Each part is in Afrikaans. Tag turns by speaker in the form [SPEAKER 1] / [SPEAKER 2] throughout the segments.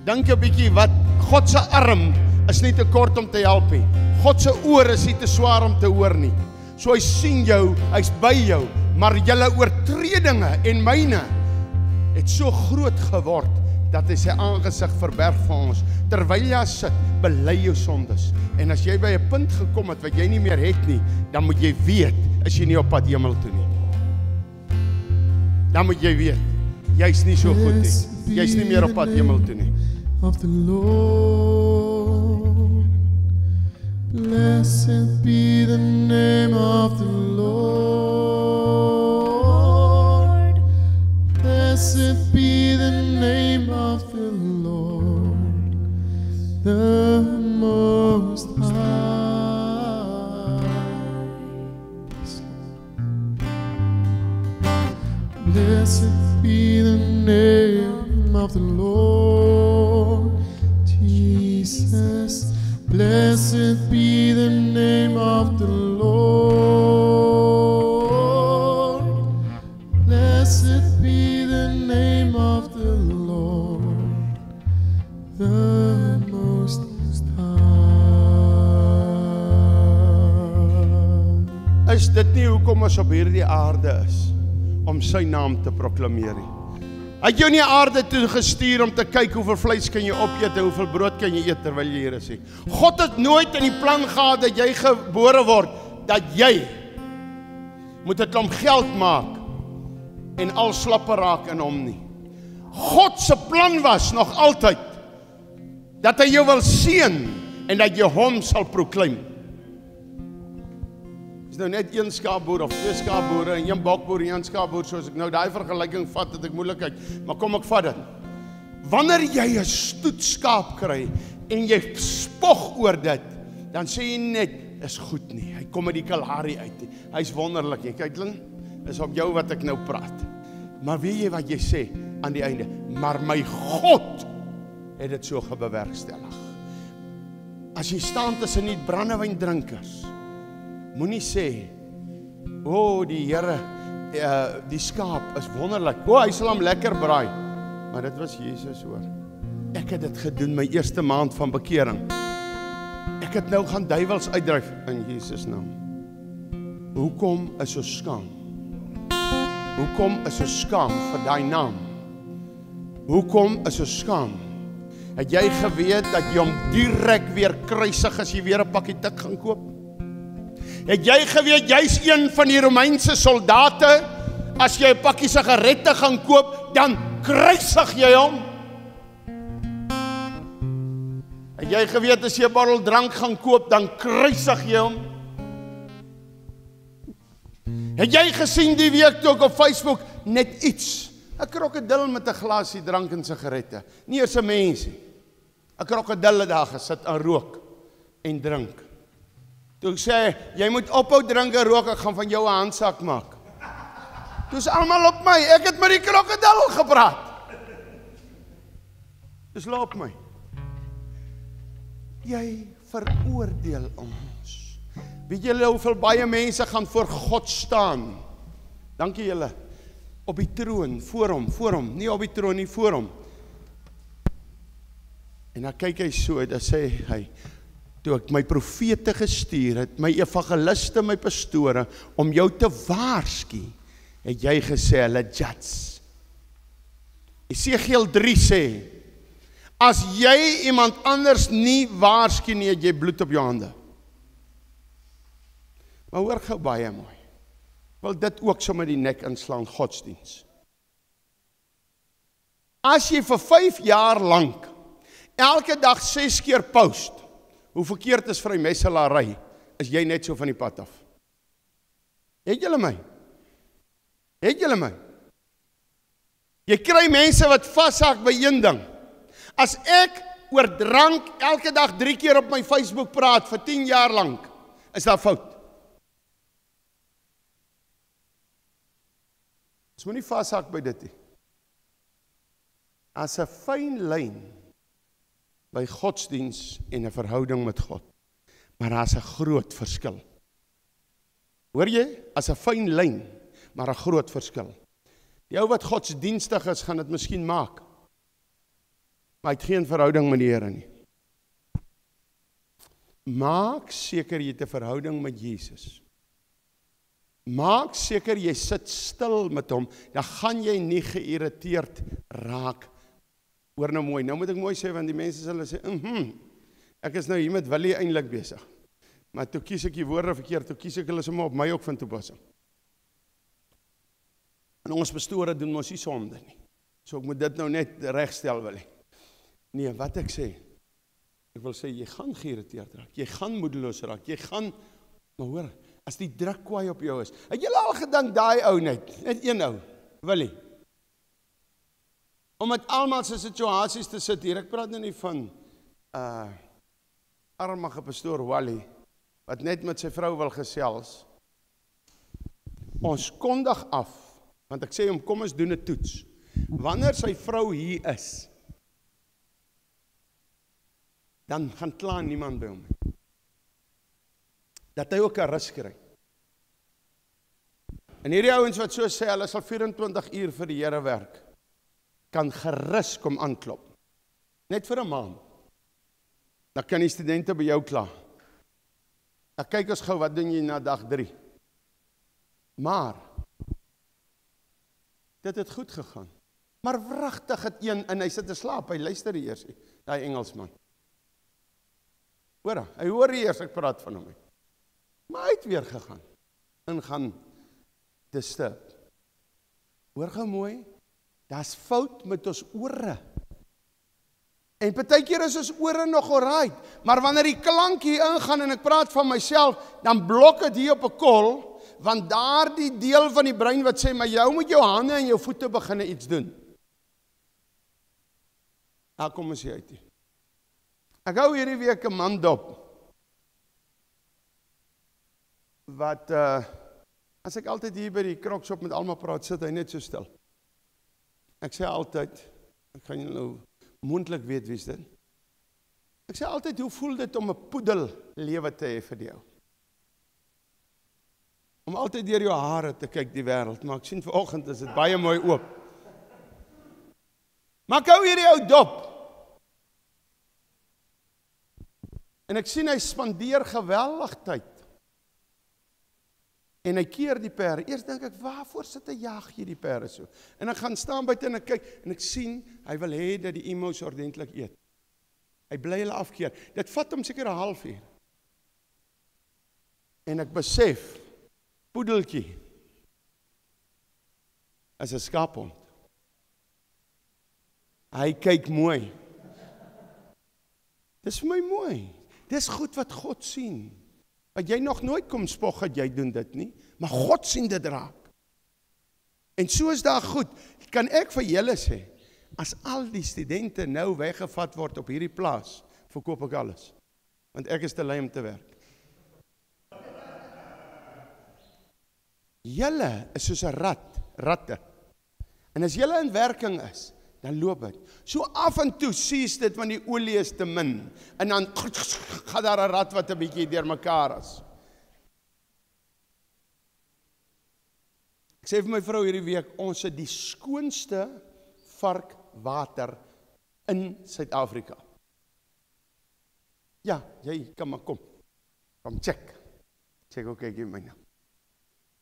[SPEAKER 1] Dink 'n bietjie wat God se arm is nie te kort om te help nie. God se oor is nie te swaar om te hoor nie. So hy sien jou, hy's by jou, maar julle oortredinge en myne het so groot geword dat hy sy aangesig verberg vir ons. Terwyl jy sit, bely jou sondes. En as jy by 'n punt gekom het wat jy nie meer het nie, dan moet jy weet, is jy nie op pad hemel toe nie. Dan moet jy weet, jy's nie so goed nie. Jy's nie meer op pad hemel toe nie.
[SPEAKER 2] Of the Lord, blessed be the name of the Lord, blessed be the name of the Lord, the Most High. Blessed be the name of the Lord Jesus. Blessed be the name of the Lord. Blessed be the name of the Lord, the Most High.
[SPEAKER 1] Is dit nie hoekom ons op hierdie aarde is, om sy naam te proklameer nie? Hy het jou nie aarde toe gestuur om te kyk hoeveel vleis kan jy opeet en hoeveel brood kan jy eet terwyl jy hier is nie. God het nooit in die plan gehad dat jy gebore word, dat jy moet 'n klomp geld maak en al slappe raak in hom nie. God se plan was nog altyd dat hy jou wil seën en dat jy hom sal proklaim. Nou net een skaapboer of twee skaapboere en een bokboer en een skaapboer, soos ek nou daai vergelyking vat, het ek moeilikheid, maar kom ek vat dit. Wanneer jy 'n stoet skaap kry en jy spog oor dit, dan sê jy net, is goed nie, hy kom met die kalahari uit nie, hy's wonderlik nie, kyk Lin, is op jou wat ek nou praat. Maar weet jy wat jy sê aan die einde? Maar my God het dit so gebewerkstellig. As jy staan tussen die brandewyndrinkers, moenie sê, die Here, die skaap is wonderlik. Hy sal hom lekker braai. Maar dit was Jesus hoor. Ek het dit gedoen my eerste maand van bekering. Ek het nou gaan duiwels uitdryf in Jesus naam. Hoekom is ons skaam? Hoekom is ons skaam vir daai naam? Hoekom is ons skaam? Het jy geweet dat jy hom direk weer kruisig as jy weer 'n pakkie tik gaan koop? Het jy geweet, jy's een van die Romeinse soldate, as jy 'n pakkie sigarette gaan koop, dan kruisig jy hom? Het jy geweet, as jy 'n bottel drank gaan koop, dan kruisig jy hom? Het jy gesien die week toe ek op Facebook net iets, 'n krokodil met 'n glasie drank en sigarette, nie eers 'n mens nie. 'n krokodil het daar gesit en rook en drink. Toe ek sê, jy moet ophou drink en rook, ek gaan van jou 'n handsak maak. Toe is almal op my, ek het met die krokodil gepraat. Dis loop my. Jy veroordeel ons. Weet julle hoeveel baie mense gaan voor God staan? Dankie julle. Op die troon, voor hom, nie op die troon nie, voor hom. En dan kyk hy so, dan sê hy, toe ek my profete gestuur het, my evangeliste, my pastore, om jou te waarsku, het jy gesê, hulle jats. Esegiel 3 sê, as jy iemand anders nie waarsku nie, het jy bloed op jou hande. Maar hoor gou baie mooi, wil dit ook sommer die nek inslaan, godsdiens. As jy vir 5 jaar lank, elke dag 6 keer post, hoe verkeerd is vrymetselary, is jy net so van die pad af. Het julle my? Het julle my? Jy kry mense wat vashak by een ding. As ek oor drank elke dag 3 keer op my Facebook praat vir 10 jaar lank, is daar fout. Ons moet nie vashak by dit nie. As 'n fyn lyn by godsdiens en 'n verhouding met God. Maar daar's 'n groot verskil. Hoor jy? As 'n fyn lyn, maar 'n groot verskil. Die ou wat godsdienstig is, gaan dit miskien maak. maar hy het geen verhouding met die Here nie. Maak seker jy het 'n verhouding met Jesus. Maak seker jy sit stil met hom, dan gaan jy nie geïrriteerd raak. Hoor nou mooi, nou moet ek mooi sê, want die mense sal sê, ek is nou hier met Willie eintlik besig. Maar toe kies ek die woorde verkeerd, toe kies ek hulle sommer op my ook van toepassing. En ons pastore doen mos nie sonde nie. So ek moet dit nou net regstel, Willie. Nee, wat ek sê, ek wil sê, jy gaan geïrriteerd raak, jy gaan moedeloos raak, jy gaan, maar hoor, as die druk kwaai op jou is, het julle al gedink, daai ou net een ou, Willie, om met almal se situasies te sit hier, ek praat nou nie van, armige pastoor Wally, wat net met sy vrou wil gesels, ons kondig af, want ek sê hom, kom ons doen 'n toets, wanneer sy vrou hier is, dan gaan kla niemand by hom. Dat hy ook 'n rus kry. En hierdie ouens wat so sê, hulle sal 24 uur vir die Here werk, kan gerus kom aanklop. Net vir 'n maand. Dan kan die studente by jou kla. Dan kyk ons gou, wat doen jy na dag 3? Maar, dit het goed gegaan. Maar wragtig het een, en hy sit te slaap, hy luister die eers, daai Engelsman. Hoor, hy hoor eers, ek praat van hom. Maar hy het weer gegaan, en gaan disturb. Hoor gou mooi, daar's fout met ons ore. En partykeer is ons ore nog alright, maar wanneer die klank hier ingaan, en ek praat van myself, dan blok het hier op 'n kol, want daar die deel van die brein wat sê, maar jou moet jou hande en jou voete beginne iets doen. Daar kom ons hier uit hier. Ek hou hierdie week 'n man dop, wat, as ek altyd hier by die krokshop met almal praat, sit hy net so stil. Ek sê altyd, ek gaan julle nou moontlik weet wie's dit. Ek sê altyd, hoe voel dit om 'n poedel lewe te hê vir jou? Om altyd deur jou hare te kyk die wêreld, maar ek sien vanoggend is dit baie mooi oop. Maar ek hou hierdie ou dop. En ek sien hy spandeer geweldig tyd. En hy keer die perde. Eers dink ek, waarvoor sit hy jag hier die perde so? En ek gaan staan buite en ek kyk, en ek sien, hy wil hê dat die emos ordentlik eet. Hy bly hulle afkeer. Dit vat hom seker 'n halfuur. En ek besef, poedeltjie is 'n skaaphond. Hy kyk mooi. Dis vir my mooi. Dis goed wat God sien. Wat jy nog nooit kom spog dat jy doen dit nie, maar God sien dit raak. En so is daar goed. Kan ek vir julle sê, as al die studente nou weggevat word op hierdie plaas, verkoop ek alles. Want ek is te lui om te werk. Julle is soos 'n ratte. En as julle in werking is, dan loop dit. So af en toe sies dit, want die olie is te min. En dan gaan daar 'n rat wat 'n bietjie deurmekaar is. Ek sê vir my vrou hierdie week, ons het die skoonste varkwater in Suid-Afrika. Ja, jy kan maar kom. Kom check. Check ook kyk in my naam.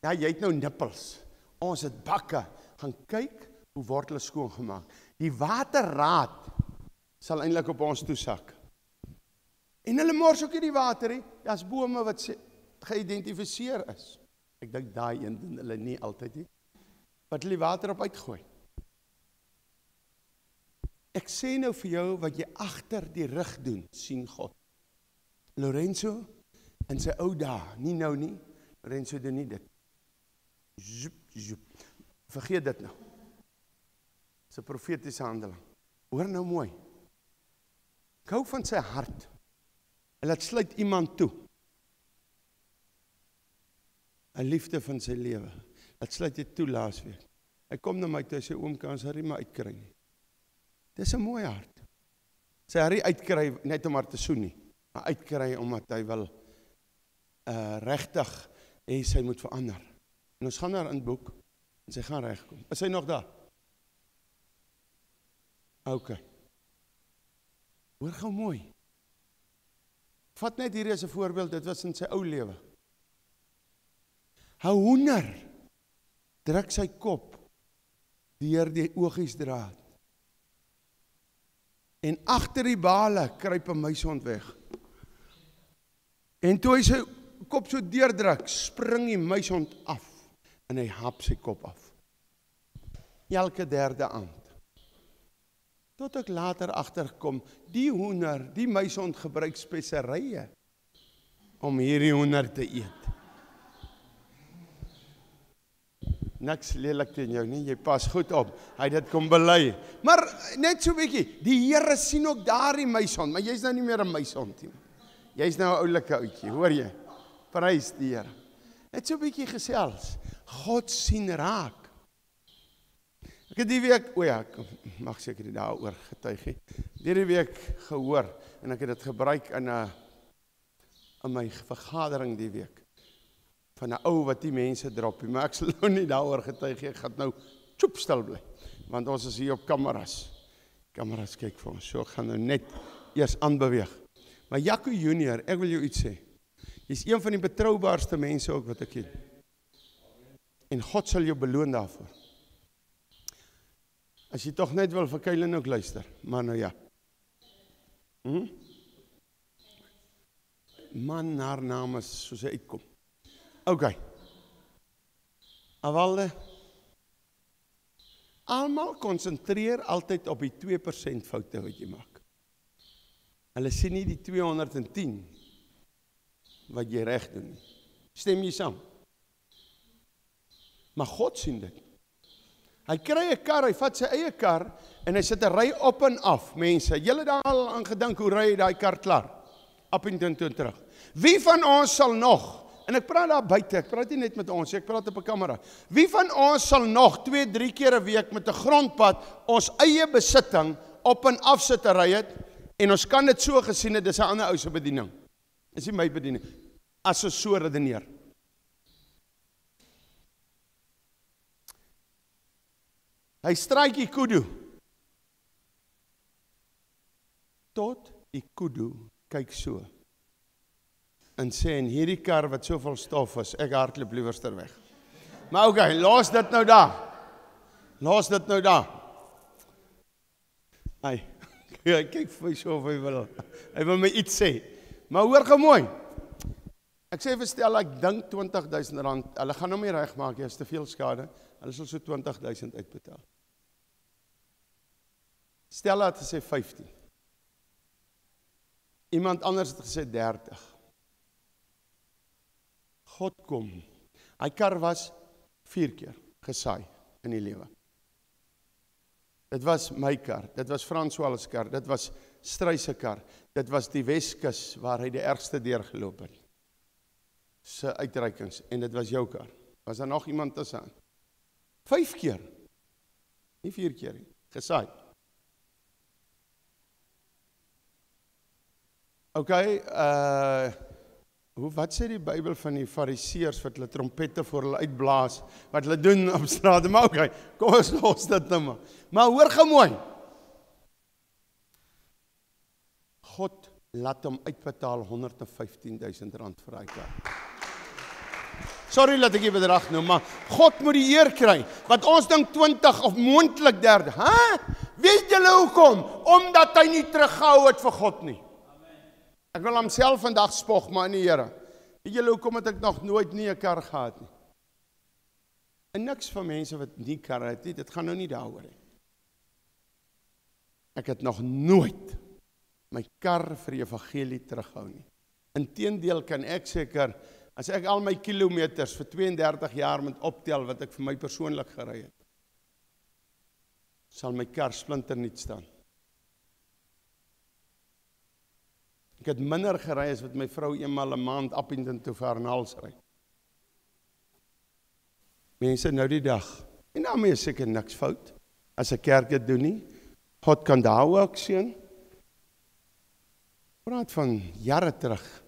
[SPEAKER 1] Ja, jy het nou nippels. Ons het bakke. Gaan kyk hoe word hulle skoongemaak. Die waterraad sal eintlik op ons toesak. En hulle mors ook nie die water nie. Daar's bome wat geïdentifiseer is. Ek dink daai een doen hulle nie altyd nie. Wat hulle water op uitgooi. Ek sê nou vir jou wat jy agter die rug doen, sien God. Lorenzo in sy ou dae, nie nou nie. Lorenzo doen nie dit. Zoep, zoep. Vergeet dit nou. Dis 'n profetiese handeling. Hoor nou mooi. Ek hou van sy hart. En laat sluit iemand toe. 'n liefde van sy lewe. Dat sluit jy toe laasweek. Hy kom na my toe, hy sê, oom, kan ons Harry maar uitkry nie. Dis 'n mooi hart. Sy Harry uitkry, net om haar te soen nie. Maar uitkry omdat hy wil regtig hê sy moet verander. En ons gaan haar inboek, en sy gaan regkom. Is sy nog daar? OK. Hoor gou mooi. Vat net hier as 'n voorbeeld, dit was in sy ou lewe. 'n Hoender druk sy kop deur die oogiesdraad. En agter die bale kruip 'n muishond weg. En toe hy sy kop so deurdruk, spring die muishond af en hy hap sy kop af. Elke derde aand. Tot ek later agterkom, die hoender, die muishond gebruik speserye om hierdie hoender te eet. Niks lelik teen jou nie, jy pas goed op. Hy het dit kom bely. Maar net so bietjie, die Here sien ook daardie muishond, maar jy's nou nie meer 'n muishond nie. Jy's nou 'n oulike ouetjie, hoor jy? Prys die Here. Net so bietjie gesels. God sien raak. Ek het die week, ek mag seker nie daaroor getuig nie. Hierdie week gehoor en ek het dit gebruik in my vergadering die week. Van 'n ou wat die mense drop, maar ek sal nou nie daaroor getuig nie, ek gaan nou tjoep stil bly, want ons is hier op kameras. Kameras kyk vir ons, so ek gaan nou net eers aanbeweeg. Maar Jaco Junior, ek wil jou iets sê. Jy's een van die betroubaarste mense ook wat ek ken. En God sal jou beloon daarvoor. As jy tog net wil vir Kylen ook luister, maar nou ja. Man, haar naam is soos hy uitkom. Okay. Awalde, almal konsentreer altyd op die 2% foute wat jy maak. Hulle sien nie die 210 wat jy reg doen nie. Stem jy saam? Maar God sien dit. Hy kry 'n kar, hy vat sy eie kar en hy sit 'n ry op en af, mense. Julle daar al aan gedink hoe ry hy daai kar klaar? Op en toe terug. Wie van ons sal nog, en ek praat daar buite, ek praat nie net met ons, ek praat op 'n kamera. Wie van ons sal nog 2-3 keer 'n week met 'n grondpad ons eie besitting op en af sit te ry het en ons kan dit so gesien het, dis 'n ander ou se bediening. Dis nie my bediening. As ons so redeneer. Hy stryk die kudu. Tot die kudu kyk so. En sê, en hierdie kar wat soveel stof is, ek hardloop liewerster weg. Maar okay, los dit nou daar. Los dit nou daar. Hy kyk vir my so of hy wil my iets sê. Maar hoor gou mooi. Ek sê vir Stella, ek dink R20,000, hulle gaan hom nie regmaak, jy is te veel skade, hulle sal so R20,000 uitbetaal. Stella het gesê 15. Iemand anders het gesê 30. God kom. Hy kar was 4 keer gesaai in die lewe. Dit was my kar, dit was François se kar, dit was Strys se kar, dit was die Weskus waar hy die ergste deurgeloop het. Se uitreikings, en dit was jou kar. Was daar nog iemand tussen? 5 keer. Nie 4 keer nie, gesaai. Okay, wat sê die Bybel van die Fariseërs wat hulle trompette voor hulle uitblaas, wat hulle doen op straat? Maar okay, kom ons los dit nou maar. Maar hoor gou mooi. God laat hom uitbetaal R115,000 vir hy kar. Sorry dat ek die bedrag noem, maar God moet die eer kry, want ons dink 20 of moontlik 30. Weet julle hoekom? Omdat hy nie teruggehou het vir God nie. Ek wil homself vandag spog, maar nie Here. Weet julle hoekom het ek nog nooit nie 'n kar gehad nie? En niks van mense wat nie kar het nie, dit gaan nou nie daaroor nie. Ek het nog nooit my kar vir die evangelie terughou nie. Inteendeel kan ek seker, as ek al my kilometers vir 32 jaar moet optel wat ek vir my persoonlik gery het, sal my kar splinternuut staan. Ek het minder gery as wat my vrou eenmal 'n maand op en toe vir haar naals ry. Mense nou die dag, en daarmee is seker niks fout, as 'n kerk dit doen nie. God kan daar ook sien. Praat van jare terug,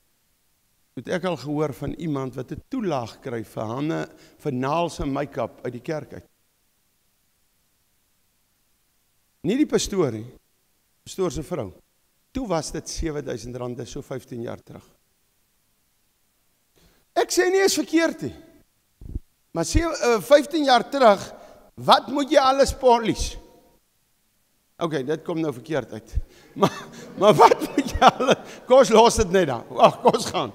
[SPEAKER 1] het ek al gehoor van iemand wat 'n toelaag kry vir hande, vir naals en make-up uit die kerk uit. Nie die pastoor nie, pastoor se vrou. Toe was dit R7.000, dis so 15 jaar terug. Ek sê nie is verkeerd nie. Maar 15 jaar terug, wat moet jy alles polish? Ok, dit kom nou verkeerd uit. Maar wat moet jy alles? Kom ons los dit net daar. Ag, kom ons gaan.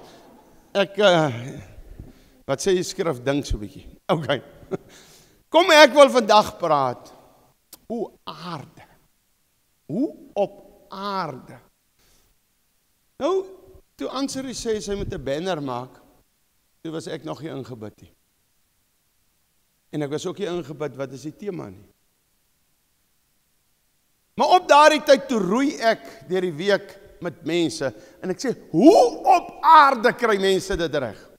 [SPEAKER 1] Wat sê jy skrif, dink so 'n bietjie. Ok. Kom ek wil vandag praat. Hoe aarde. Hoe op aarde. Nou, toe Ansari sê sy moet 'n banner maak, toe was ek nog nie ingebid nie. En ek was ook nie ingebid, wat is die tema nie. Maar op daardie tyd toe roei ek deur die week met mense, en ek sê, hoe op aarde kry mense dit reg?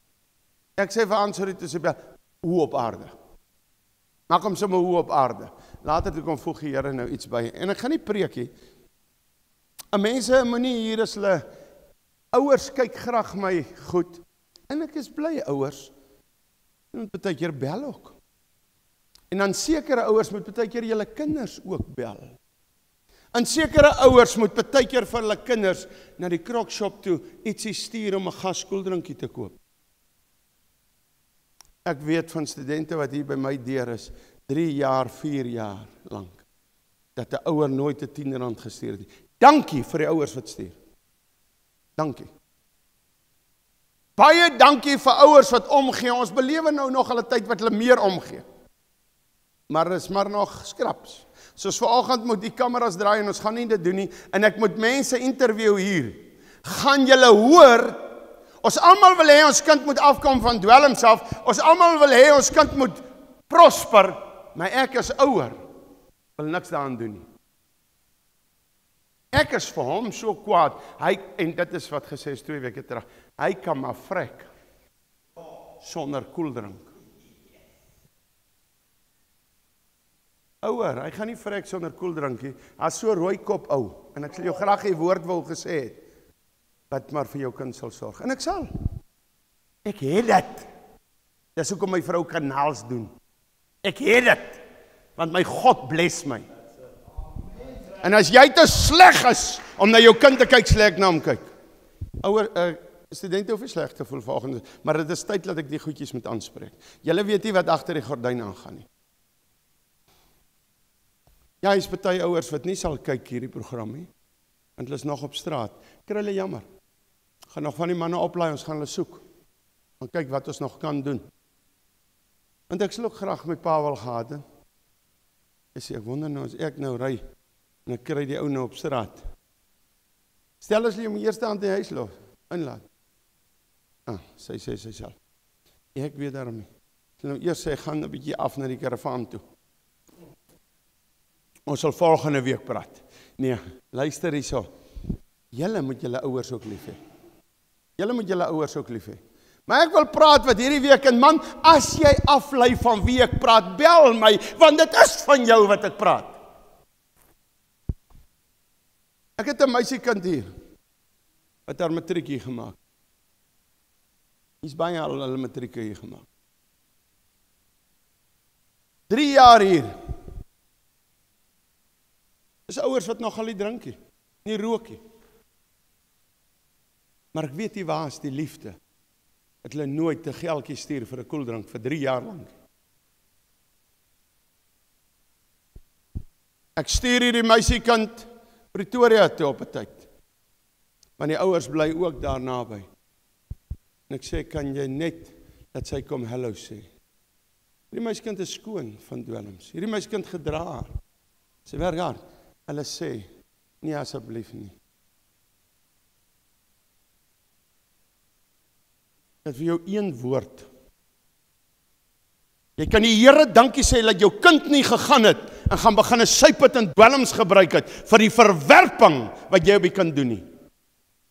[SPEAKER 1] Ek sê vir Ansari toe sê, hoe op aarde? Maak hom sommer hoe op aarde. Later toe kom voeg die Here nou iets by, en ek gaan nie preek nie. En mense moenie hier as hulle, ouers kyk graag my goed, en ek is bly ouers, en moet baie keer bel ook. En dan sekere ouers moet baie keer julle kinders ook bel. En sekere ouers moet baie keer vir hulle kinders na die krokshop toe ietsie stuur om 'n gaskoeldrinkie te koop. Ek weet van studente wat hier by my deur is, 3 jaar, 4 jaar lank, dat 'n ouer nooit 'n R10 gestuur het. Dankie vir die ouers wat stuur. Dankie. Baie dankie vir ouers wat omgee. Ons belewe nou nog hulle tyd wat hulle meer omgee. Maar is maar nog skraps. Soos vanoggend moet die kameras draai en ons gaan nie dit doen nie. En ek moet mense interview hier. Gaan julle hoor, ons almal wil hê ons kind moet afkom van dwelms af. Ons almal wil hê ons kind moet prosper. Maar ek as ouer wil niks daaraan doen nie. Ek is vir hom so kwaad. En dit is wat gesê is 2 weke terug. Hy kan maar vrek sonder koeldrank. Ouer, hy gaan nie vrek sonder koeldrankie. As so rooi kop ou. En ek sal jou graag die woord wou gesê het, wat maar vir jou kind sal sorg. En ek sal. Ek het dit. Dis hoekom my vrou kanaals doen. Ek het dit. Want my God bless my. En as jy te sleg is om na jou kind te kyk, sal ek na hom kyk. Ouer, studente hoef nie sleg te voel volgende, maar dit is tyd dat ek die goedjies moet aanspreek. Julle weet nie wat agter die gordyn aangaan nie. Ja, is party ouers wat nie sal kyk hierdie program nie, want hulle is nog op straat. Kry hulle jammer. Gaan nog van die manne oplaai, ons gaan hulle soek. En kyk wat ons nog kan doen. Want ek sal ook graag my pa wil gehad het. Ek wonder nou, as ek nou ry, en ek kry die ou nou op straat. Stel as jy hom eerste aan die huis inlaat. Sy sal. Ek weet daarom nie. Ek nou eers sê, gaan 'n bietjie af na die karavaan toe. Ons sal volgende week praat. Nee, luister hierso. Julle moet julle ouers ook lief hê. Julle moet julle ouers ook lief hê. Maar ek wil praat wat hierdie week, en man, as jy aflei van wie ek praat, bel my, want dit is van jou wat ek praat. Ek het 'n meisiekind hier, wat haar matriek hier gemaak. Hy's baie al hulle matriek hier gemaak. 3 jaar hier. Dis ouers wat nog al nie drink nie rook nie. Maar ek weet nie waar is die liefde, dat hulle nooit 'n geldjie stuur vir 'n koeldrank vir 3 jaar lank. Ek stuur hierdie meisiekind Pretoria toe op 'n tyd, want die ouers bly ook daar naby. En ek sê, kan jy net, dat sy kom hallo sê. Hierdie meisiekind is skoon van dwelms. Hierdie meisiekind gedra haar. Sy werk hard. Hulle sê, nee asseblief nie. Dit vir jou een woord. Jy kan die Here dankie sê dat jou kind nie gegaan het en gaan begin 'n suipet en dwelms gebruik het vir die verwerping wat jy op die kind doen nie.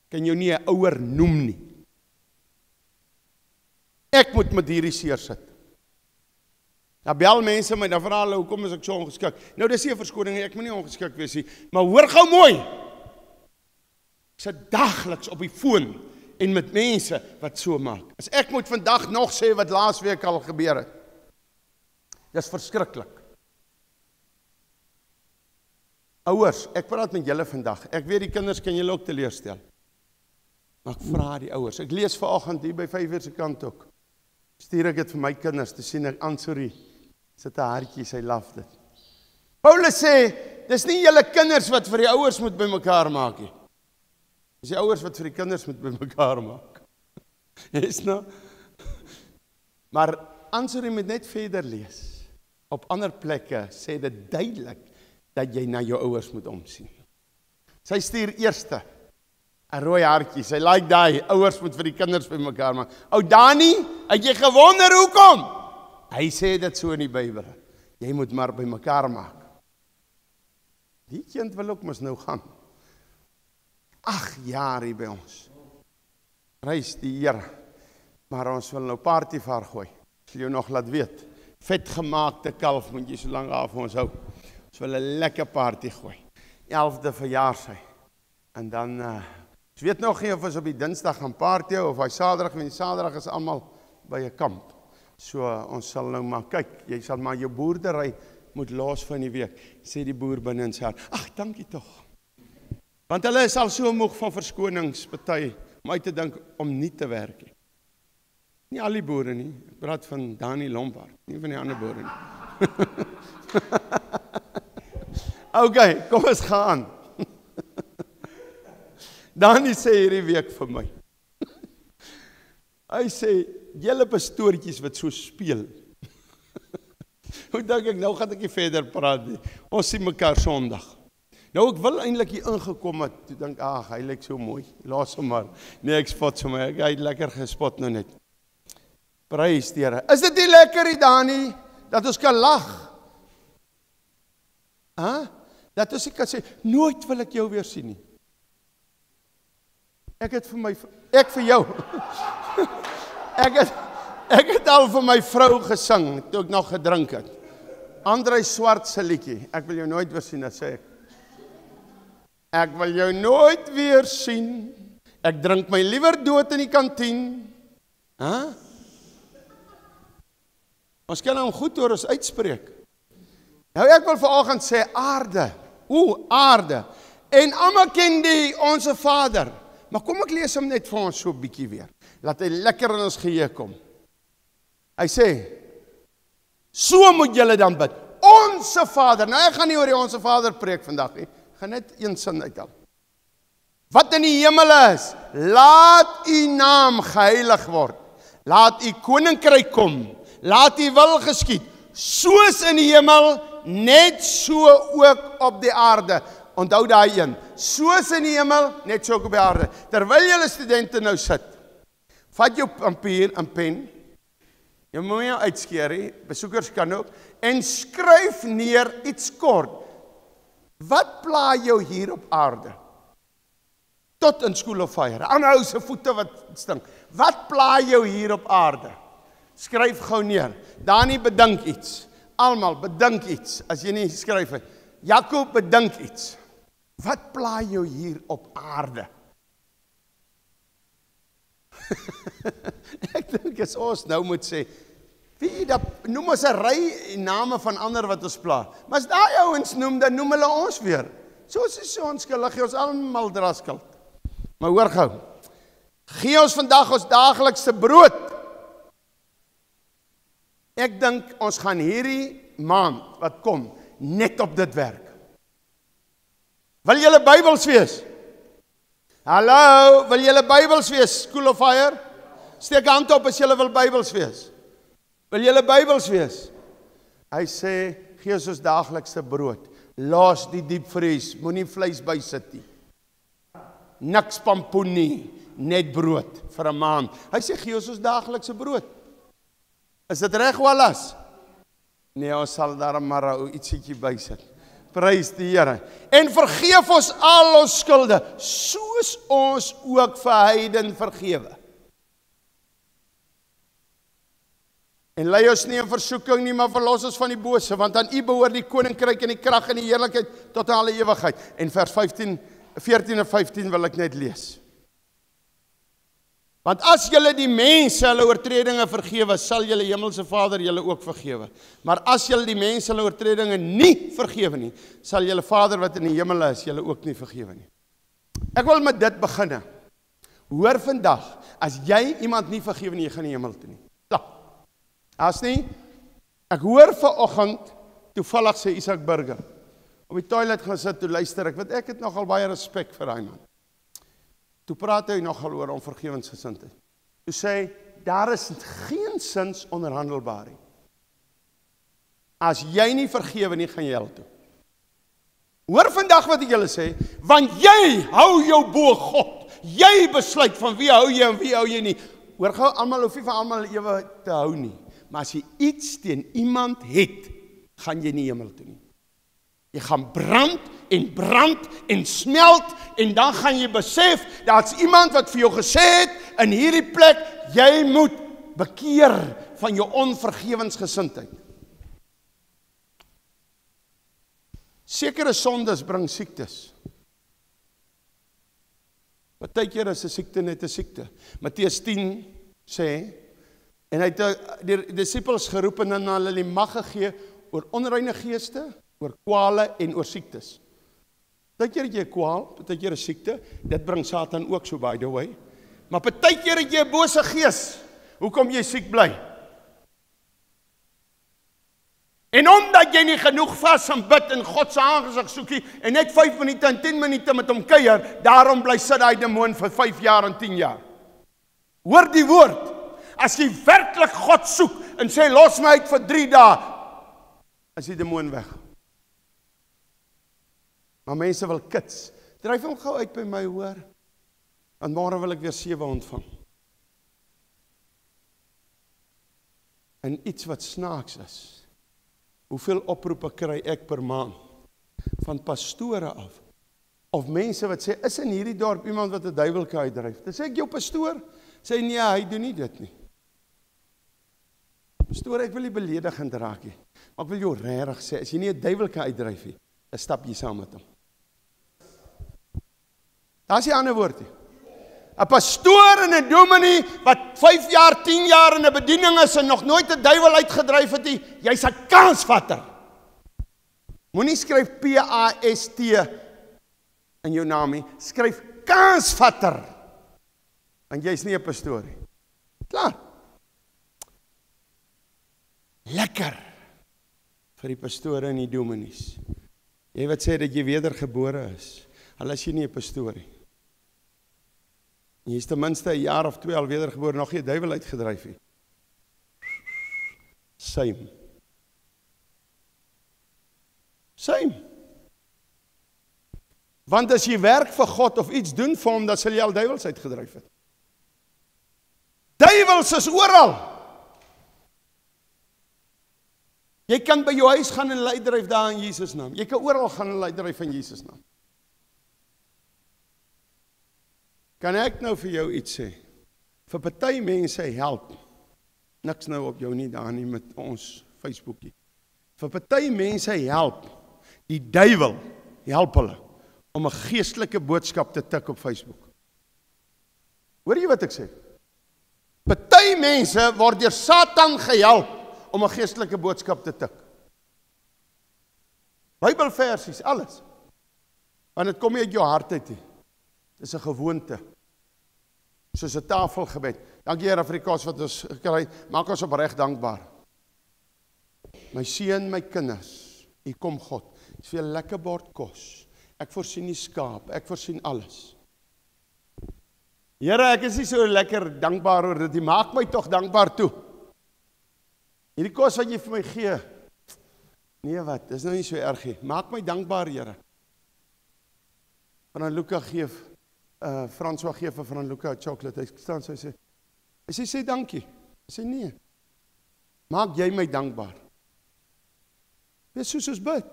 [SPEAKER 1] Kan jou nie 'n ouer noem nie. Ek moet met hierdie seer sit. Nou bel mense my, dan vra hulle, hoekom is ek so ongeskik? Nou dis nie 'n verskoning, ek moet nie ongeskik wees nie, maar hoor gou mooi. Ek sit dagliks op die foon en met mense wat so maak. As ek moet vandag nog sê wat laas week al gebeur het. Dis verskriklik. Ouers, ek praat met julle vandag. Ek weet die kinders kan julle ook teleurstel. Maar ek vra die ouers. Ek lees vanoggend hier by 5 uur se kant ook. Stuur ek dit vir my kinders, te sien ek Ansorie sit 'n hartjie, sy laf dit. Paulus sê, dis nie julle kinders wat vir die ouers moet bymekaar maak nie. Dis die ouers wat vir die kinders moet bymekaar maak. Is nou? Maar Ansorie moet net verder lees. Op ander plekke sê dit duidelik dat jy na jou ouers moet omsien. Sy stuur eerste 'n rooi hartjie. Sy like daai, ouers moet vir die kinders bymekaar maak. Ou Dani, het jy gewonder hoekom? Hy sê dit so in die Bybel. Jy moet maar bymekaar maak. Die kind wil ook mos nou gaan. 8 jaar hier by ons. Prys die Here. Maar ons wil nou party vir haar gooi. Sal jou nog laat weet. Vetgemaakte kalf moet jy so lank af vir ons hou. Ons wil 'n lekker party gooi. 11de verjaar sy. En dan, ons weet nog nie of ons op die Dinsdag gaan party hou, of hy Saterdag, want die Saterdag is almal by 'n kamp. So, ons sal nou maar kyk, jy sal maar jou boerdery moet los van die week, sê die boer binne in sy hart. Ag, dankie tog. Want hulle is al so moeg van verskonings, party, om uit te dink om nie te werk nie. Nie al die boere nie, ek praat van Dani Lombard, nie van die ander boere nie. Ok, kom ons gaan. Dani sê hierdie week vir my. Hy sê, julle pastoortjies wat so speel. Hoe dink ek, nou gaan ek nie verder praat nie. Ons sien mekaar Sondag. Nou ek wil eintlik hier ingekom het, toe dink ag, hy lyk so mooi. Laat hom maar. Nee, ek spot so my. Hy het lekker gespot nou net. Prys die Here. Is dit nie lekker, Dani, dat ons kan lag? Dat ons kan sê, nooit wil ek jou weer sien nie. Ek het vir my, ek vir jou. Ek het al vir my vrou gesing, toe ek nog gedrink het. Andrei Swart se liedjie, ek wil jou nooit weer sien, dat sê ek. Ek wil jou nooit weer sien. Ek drink my liewer dood in die kantien. Ons kan hom goed hoor ons uitspreek. Nou ek wil vanoggend sê aarde. Aarde. En almal ken die Onse Vader. Maar kom ek lees hom net vir ons so 'n bietjie weer. Laat hy lekker in ons geheue kom. Hy sê, so moet julle dan bid. Onse Vader. Nou ek gaan nie oor die Onse Vader preek vandag nie. Ek gaan net een sin uithaal. Wat in die hemel is, laat u naam geheilig word. Laat u koninkryk kom. Laat u wil geskied. Soos in die hemel, net so ook op die aarde. Onthou daai een. Soos in die hemel, net so ook op die aarde. Terwyl julle studente nou sit, vat jou papier en pen, jy moet jou uitskeer, besoekers kan ook, en skryf neer iets kort. Wat pla jou hier op aarde? Tot in School of Fire. Aanhou se voete wat stink. Wat pla jou hier op aarde? Skryf gou neer. Dani bedink iets. Almal bedink iets, as jy nie skryf het. Jakob bedink iets. Wat pla jou hier op aarde? Ek dink as ons nou moet sê, wie dat noem ons 'n ry name van ander wat ons pla. Maar as daai ouens noem, dan noem hulle ons weer. Soos is so onskuldig, ons almal dra skuld. Maar hoor gou. Gee ons vandag ons daaglikse brood. Ek dink ons gaan hierdie maand wat kom net op dit werk. Wil julle Bybels wees? Hallo, wil julle Bybels wees? School of Fire? Steek hand op as julle wil Bybels wees. Wil julle Bybels wees? Hy sê, gee ons daaglikse brood. Los die diepvries, moenie vleis bysit nie. Niks pampoen nie, net brood vir 'n maand. Hy sê, gee ons daaglikse brood. Is dit reg, Wallace? Nee, ons sal daar maar ietsiekie bysit. Prys die Here. En vergeef ons al ons skulde, soos ons ook vir heiden vergewe. En lei ons nie in versoeking nie, maar verlos ons van die bose, want aan U behoort die koninkryk en die krag en die heerlikheid tot alle ewigheid. En vers 14 en 15 wil ek net lees. Want as julle die mense hulle oortredinge vergewe, sal julle hemelse Vader julle ook vergewe. Maar as julle die mense hulle oortredinge nie vergewe nie, sal julle Vader wat in die hemel is, julle ook nie vergewe nie. Ek wil met dit beginne. Hoor vandag, as jy iemand nie vergewe nie, jy gaan nie hemel toe nie. Klaar. As nie, ek hoor vanoggend, toevallig sê Isak Burger, op die toilet gaan sit, toe luister ek, want ek het nogal baie respek vir daai man. Toe praat hy nogal oor onvergewensgesindheid. Toe sê hy, daar is geen sins onderhandelbaar nie. As jy nie vergewe nie, gaan jy hel toe. Hoor vandag wat ek julle sê, want jy hou jou bo God. Jy besluit van wie hou jy en wie hou jy nie. Hoor gou, almal hoef nie van almal ewe te hou nie. Maar as jy iets teen iemand het, gaan jy nie hemel toe nie. Jy gaan brand en smelt en dan gaan jy besef, daar's iemand wat vir jou gesê het, in hierdie plek, jy moet bekeer van jou onvergewensgesindheid. Sekere sondes bring siektes. Partykeer is 'n siekte net 'n siekte. Matteus 10 sê, en hy het die disippels geroep en aan hulle die mag gegee oor onreine geeste, oor kwale en oor siektes. Partykeer het jy 'n kwaal, partykeer 'n siekte, dit bring Satan ook so by the way. Maar partykeer het jy 'n bose gees. Hoekom jy siek bly? En omdat jy nie genoeg vas en bid en God se aangesig soek nie, en net 5 minute en 10 minute met hom kuier, daarom bly sit daai demoon vir 5 jaar en 10 jaar. Hoor die woord. As jy werklik God soek en sê los my uit vir 3 dae, is die demoon weg. Maar mense wil kits. Dryf hom gou uit by my, hoor. Want môre wil ek weer 7 ontvang. En iets wat snaaks is. Hoeveel oproepe kry ek per maand van pastore af? Of mense wat sê, is in hierdie dorp iemand wat 'n duiwelke uitdryf? Dan sê ek, jou pastoor? Sê nee, hy doen nie dit nie. Pastoor, ek wil nie beledigend raak nie. Maar ek wil jou regtig sê, as jy nie 'n duiwelke uitdryf nie, dan stap jy saam met hom. Daar's die ander woord nie. 'n Pastoor en 'n dominee wat 5 jaar, 10 jaar in 'n bediening is en nog nooit 'n duiwel uitgedryf het nie, jy's 'n kansvatter. Moenie skryf P-A-S-T in jou naam nie, skryf kansvatter. Want jy's nie 'n pastoor nie. Klaar. Lekker vir die pastore en die dominees. Jy wat sê dat jy wedergebore is, al is jy nie 'n pastoor nie. Jy is ten minste 'n jaar of 2 al wedergebore, nog nie 'n duiwel uitgedryf nie. Same. Want as jy werk vir God of iets doen vir hom, dan sal jy al duiwels uitgedryf het. Duiwels is oral. Jy kan by jou huis gaan en hulle uitdryf daar in Jesus naam. Jy kan oral gaan en hulle uitdryf in Jesus naam. Kan ek nou vir jou iets sê? Vir party mense help, niks nou op jou nie daar nie met ons Facebookie. Vir party mense help, die duiwel help hulle om 'n geestelike boodskap te tik op Facebook. Hoor jy wat ek sê? Party mense word deur Satan gehelp om 'n geestelike boodskap te tik. Bybelversies, alles. Want dit kom nie uit jou hart uit nie. Dit is 'n gewoonte. Soos 'n tafelgebed. Dankie Here Afrikaans wat ons gekry, maak ons opreg dankbaar. My seun, my kinders, hier kom God. Dis vir 'n lekker bord kos. Ek voorsien die skaap, ek voorsien alles. Here, ek is nie so lekker dankbaar oor dit, maak my tog dankbaar toe. Hierdie kos wat jy vir my gee, nee wat, dis nou nie so erg nie, maak my dankbaar, Here. Van Luca gee, François gee vir van Luca chocolate, hy staan so, hy sê dankie, hy sê nee, maak jy my dankbaar. Dis soos ons bid,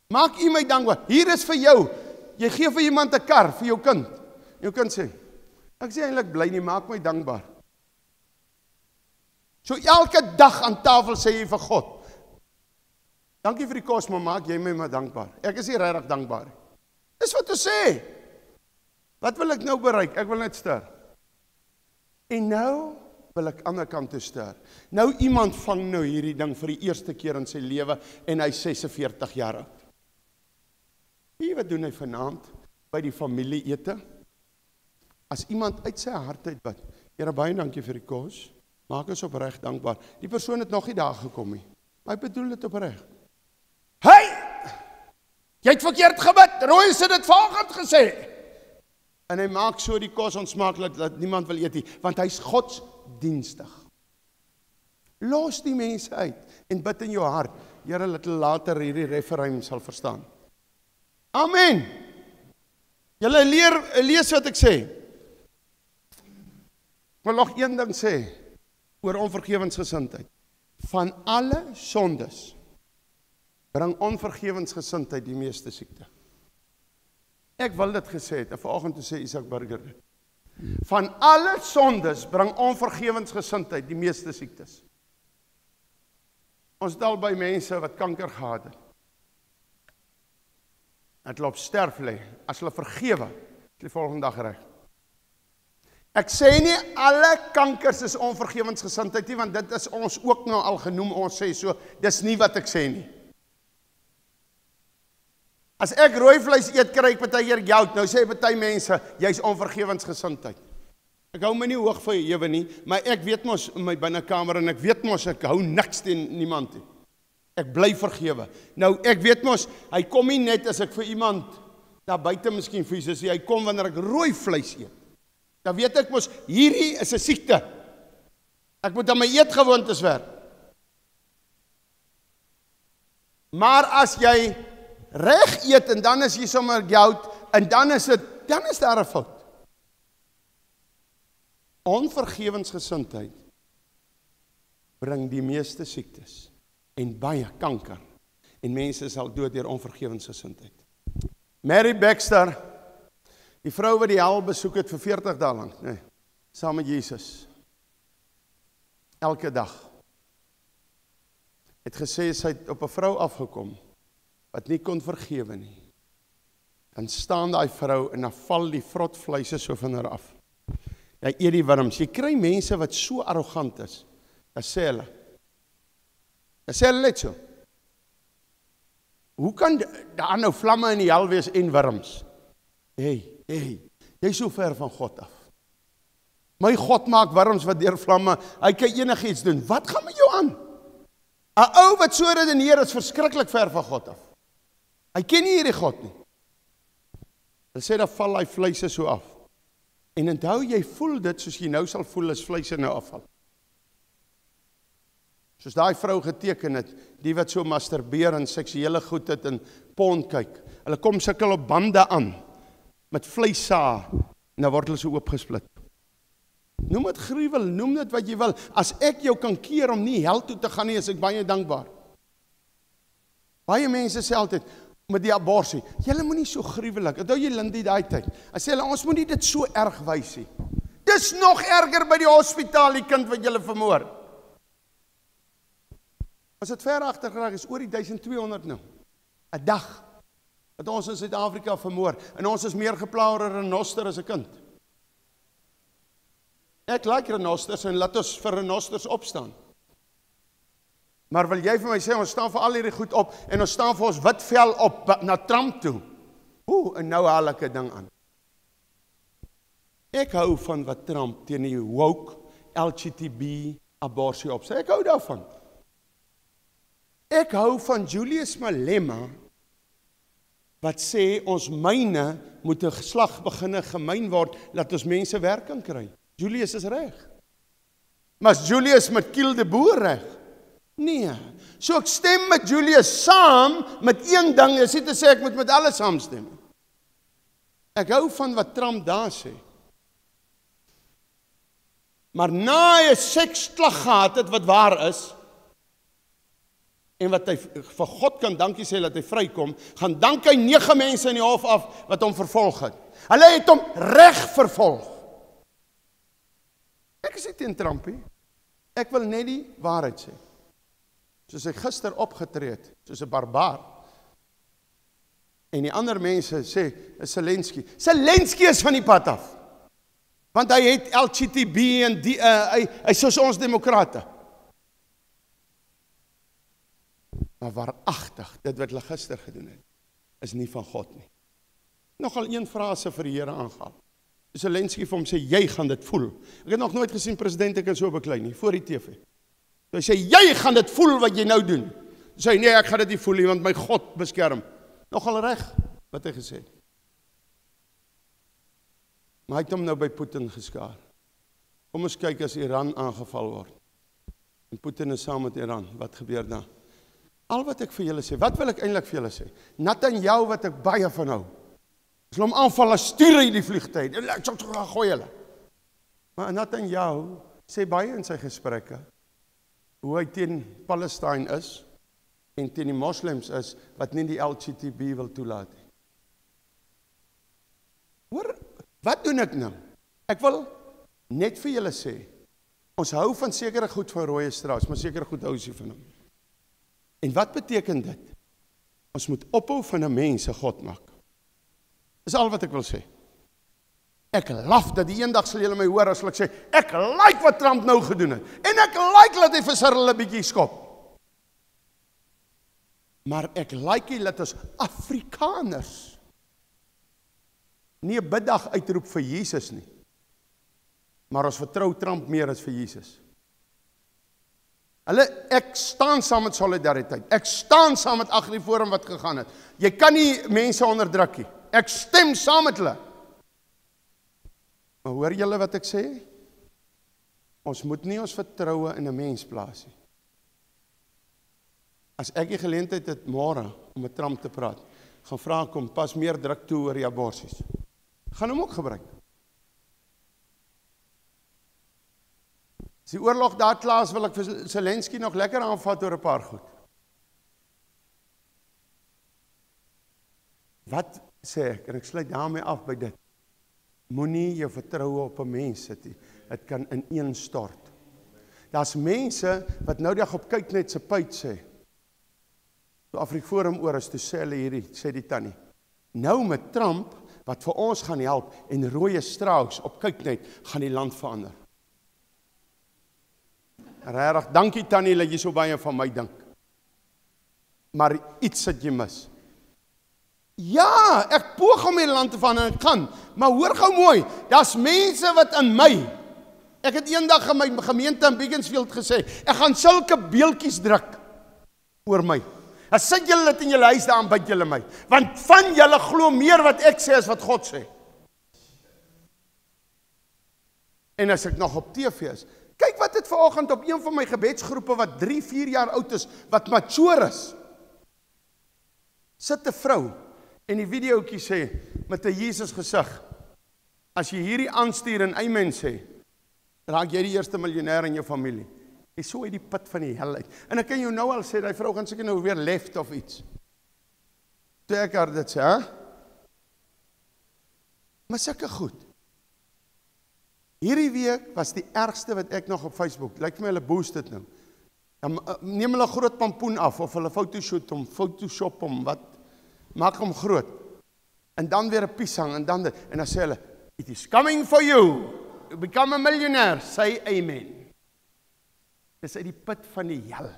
[SPEAKER 1] maak jy my dankbaar, hier is vir jou, jy gee vir iemand 'n kar, vir jou kind sê, ek sê eintlik bly nie, maak my dankbaar. So elke dag aan tafel sê jy vir God, dankie vir die kos, maar maak jy my maar dankbaar. Ek is nie regtig dankbaar nie. Dis wat ons sê. Wat wil ek nou bereik? Ek wil net ster. En nou wil ek aan die ander kant toe stuur. Nou iemand vang nou hierdie ding vir die eerste keer in sy lewe en hy 46 jaar oud. Wie wat doen hy vanaand by die familieete? As iemand uit sy hart uit bid, Here, baie dankie vir die kos, maak ons opreg dankbaar. Die persoon het nog nie daar gekom nie, maar hy bedoel dit opreg. Hey! Jy het verkeerd gebid, Roy het dit vanoggend gesê. En hy maak so die kos onsmaaklik dat niemand wil eet nie, want hy's godsdienstig. Los die mense uit en bid in jou hart. Here, laat hulle later hierdie referendum sal verstaan. Amen. Julle lees wat ek sê. Ek wil nog een ding sê oor onvergewensgesindheid. Van alle sondes bring onvergewensgesindheid die meeste siekte. Ek wil dit gesê het, en vanoggend toe sê Isak Burger. Van alle sondes bring onvergewensgesindheid die meeste siektes. Ons het al by mense wat kanker gehad het. Het hulle op sterf lê, as hulle vergewe, is die volgende dag reg. Ek sê nie alle kankers is onvergewensgesindheid nie, want dit is ons ook nou al genoem, ons sê so, dis nie wat ek sê nie. As ek rooi vleis eet, kry ek partykeer gout, nou sê party mense, jy's onvergewensgesindheid. Ek hou my nie hoog vir ewe nie, maar ek weet mos in my binnekamer, en ek weet mos, ek hou niks teen niemand nie. Ek bly vergewe. Nou, ek weet mos, hy kom nie net as ek vir iemand, daar buite miskien vir Jesus, hy kom wanneer ek rooi vleis eet. Dan weet ek mos, hierdie is 'n siekte. Ek moet aan my eetgewoontes werk. Maar as jy reg eet, en dan is jy sommer gout, en dan is daar 'n fout. Onvergewensgesindheid bring die meeste siektes, en baie kanker, en mense sal dood deur onvergewensgesindheid. Mary Baxter, die vrou wat die hel besoek het vir 40 dae lank, nee, saam met Jesus, elke dag, het gesê, sy het op 'n vrou afgekom, wat nie kon vergewe nie. Dan staan daai vrou, en dan val die vrotvleise so van haar af. Jy eet die wurms. Jy kry mense wat so arrogant is. Dan sê hulle net so. Hoe kan daar nou vlamme in die hel wees en wurms? Hey, jy is so ver van God af. My God maak wurms wat deur vlamme, hy kan enigiets doen. Wat gaan met jou aan? 'n Ou wat so redeneer is verskriklik ver van God af. Hy ken nie hierdie God nie. Hulle sê, dan val hy vleise so af. En onthou, jy voel dit soos jy nou sal voel as vleise nou afval. Soos daai vrou geteken het, die wat so masturbeer en seksuele goed het en porn kyk. Hulle kom sukkel op bande aan, met vleissae, en dan word hulle so oopgesplit. Noem dit gruwel, noem dit wat jy wil. As ek jou kan keer om nie hel toe te gaan nie, is ek baie dankbaar. Baie mense sê altyd, met die aborsie, julle moet nie so gruwelik, onthou jy Lindy daai tyd, hy sê hulle, ons moet nie dit so erg wys nie. Dis nog erger by die hospitaal, die kind wat julle vermoor. As het ver agtergeraak is, oor die 1200 nou, 'n dag, wat ons in Suid-Afrika vermoor, en ons is meer gepla oor 'n renoster as 'n kind. Ek like renosters, en laat ons vir renosters opstaan. Maar wil jy vir my sê, ons staan vir al hierdie goed op, en ons staan vir ons wit vel op, na Trump toe. En nou haal ek 'n ding aan. Ek hou van wat Trump teen die woke, LGTB, aborsie opsê. Ek hou daarvan. Ek hou van Julius Malema, wat sê, ons myne moet 'n geslag beginne gemyn word, laat ons mense werk kan kry. Julius is reg. Maar is Julius met Kiel de Boer reg? Nee, so ek stem met Julius saam, met een ding, is nie te sê ek moet met alles saamstem. Ek hou van wat Trump daar sê. Maar na hy 'n seksklag gehad het wat waar is, en wat hy vir God kan dankie sê dat hy vrykom, gaan dank hy 9 mense in die hof af wat hom vervolg het. Hulle het hom reg vervolg. Ek is nie teen Trump nie. Ek wil net die waarheid sê. Soos hy gister opgetree het, soos 'n barbaar. En die ander mense sê, is Zelensky. Zelensky is van die pad af. Want hy het LGTB en hy soos ons demokrate. Maar waaragtig, dit wat hulle gister gedoen het, is nie van God nie. Nogal een frase vir die Here aangehaal. Zelensky vir hom sê, jy gaan dit voel. Ek het nog nooit gesien president kan so beklei nie, voor die TV. Hy sê, jy gaan dit voel wat jy nou doen. Hy sê, nee, ek gaan dit nie voel nie, want my God beskerm. Nogal reg, wat hy gesê het. Maar hy het hom nou by Putin geskaar. Kom ons kyk as Iran aangeval word. En Putin is saam met Iran, wat gebeur dan? Al wat ek vir julle sê, wat wil ek eintlik vir julle sê? Netanyahu wat ek baie van hou. As hulle hom aanval, stuur hy die vliegtuig. Ek sal gaan gooi hulle. Maar Netanyahu sê baie in sy gesprekke hoe hy teen Palestyn is en teen die moslems is wat nie die LGTB wil toelaat nie. Hoor, wat doen ek nou? Ek wil net vir julle sê, ons hou van sekere goed van Rooi Strauss, maar sekere goed hou sy van hom. En wat beteken dit? Ons moet ophou van 'n mens 'n God maak. Dis al wat ek wil sê. Ek laf dat die eendag sal julle my hoor as ek sê, ek like wat Trump nou gedoen het. En ek like dat hy vir Cyril 'n bietjie skop. Maar ek like nie dat ons Afrikaners nie 'n biddag uitroep vir Jesus nie. Maar ons vertrou Trump meer as vir Jesus. Ek staan saam met solidariteit. Ek staan saam met AgriForum wat gegaan het. Jy kan nie mense onderdruk nie. Ek stem saam met hulle. Maar hoor julle wat ek sê? Ons moet nie ons vertroue in 'n mens plaas nie. As ek die geleentheid het môre om met Trump te praat, gaan vra ek hom pas meer druk toe oor die aborsies. Gaan hom ook gebruik. As die oorlog daar klaar is, wil ek vir Zelensky nog lekker aanvat oor 'n paar goed. Wat sê ek, en ek sluit daarmee af by dit, moenie jou vertroue op 'n mens sit nie, dit kan ineenstort. Daar's mense wat nou dag op kyk net se puit sê, toe AfriForum oor is, toe sê hulle hierdie, sê die tannie, nou met Trump, wat vir ons gaan help, en Rooi Strauss op kyk net, gaan die land verander. Regtig, dankie tannie, dat jy so baie van my dink. Maar iets het jy mis. Ja, ek poog om hierdie land te verander en ek kan, maar hoor gou mooi, daar's mense wat in my, ek het eendag in my gemeente in Beaconsfield gesê, ek gaan sulke beeltjies druk oor my. Dan sit julle dit in julle huis daar en byt julle my, want van julle glo meer wat ek sê as wat God sê. En as ek nog op TV is, kyk wat het vanoggend op een van my gebedsgroepe wat 3-4 jaar oud is, wat mature is. Sit 'n vrou en die videoetjie sê met 'n Jesus gesig, as jy hierdie aanstuur en amen sê, raak jy die eerste miljonair in jou familie. Jy so uit die put van die hel uit. En ek kan jou nou al sê, die vrou gaan seker nou weer left of iets. Toe ek haar dit sê, hè? Maar sulke goed. Hierdie week was die ergste wat ek nog op Facebook, lyk vir my hulle boost dit nou. Dan neem hulle groot pampoen af, of hulle Photoshop hom, wat, maak hom groot. En dan weer 'n piesang, en dan sê hulle, it is coming for you, you become a millionaire, say amen. Dis uit die put van die hel.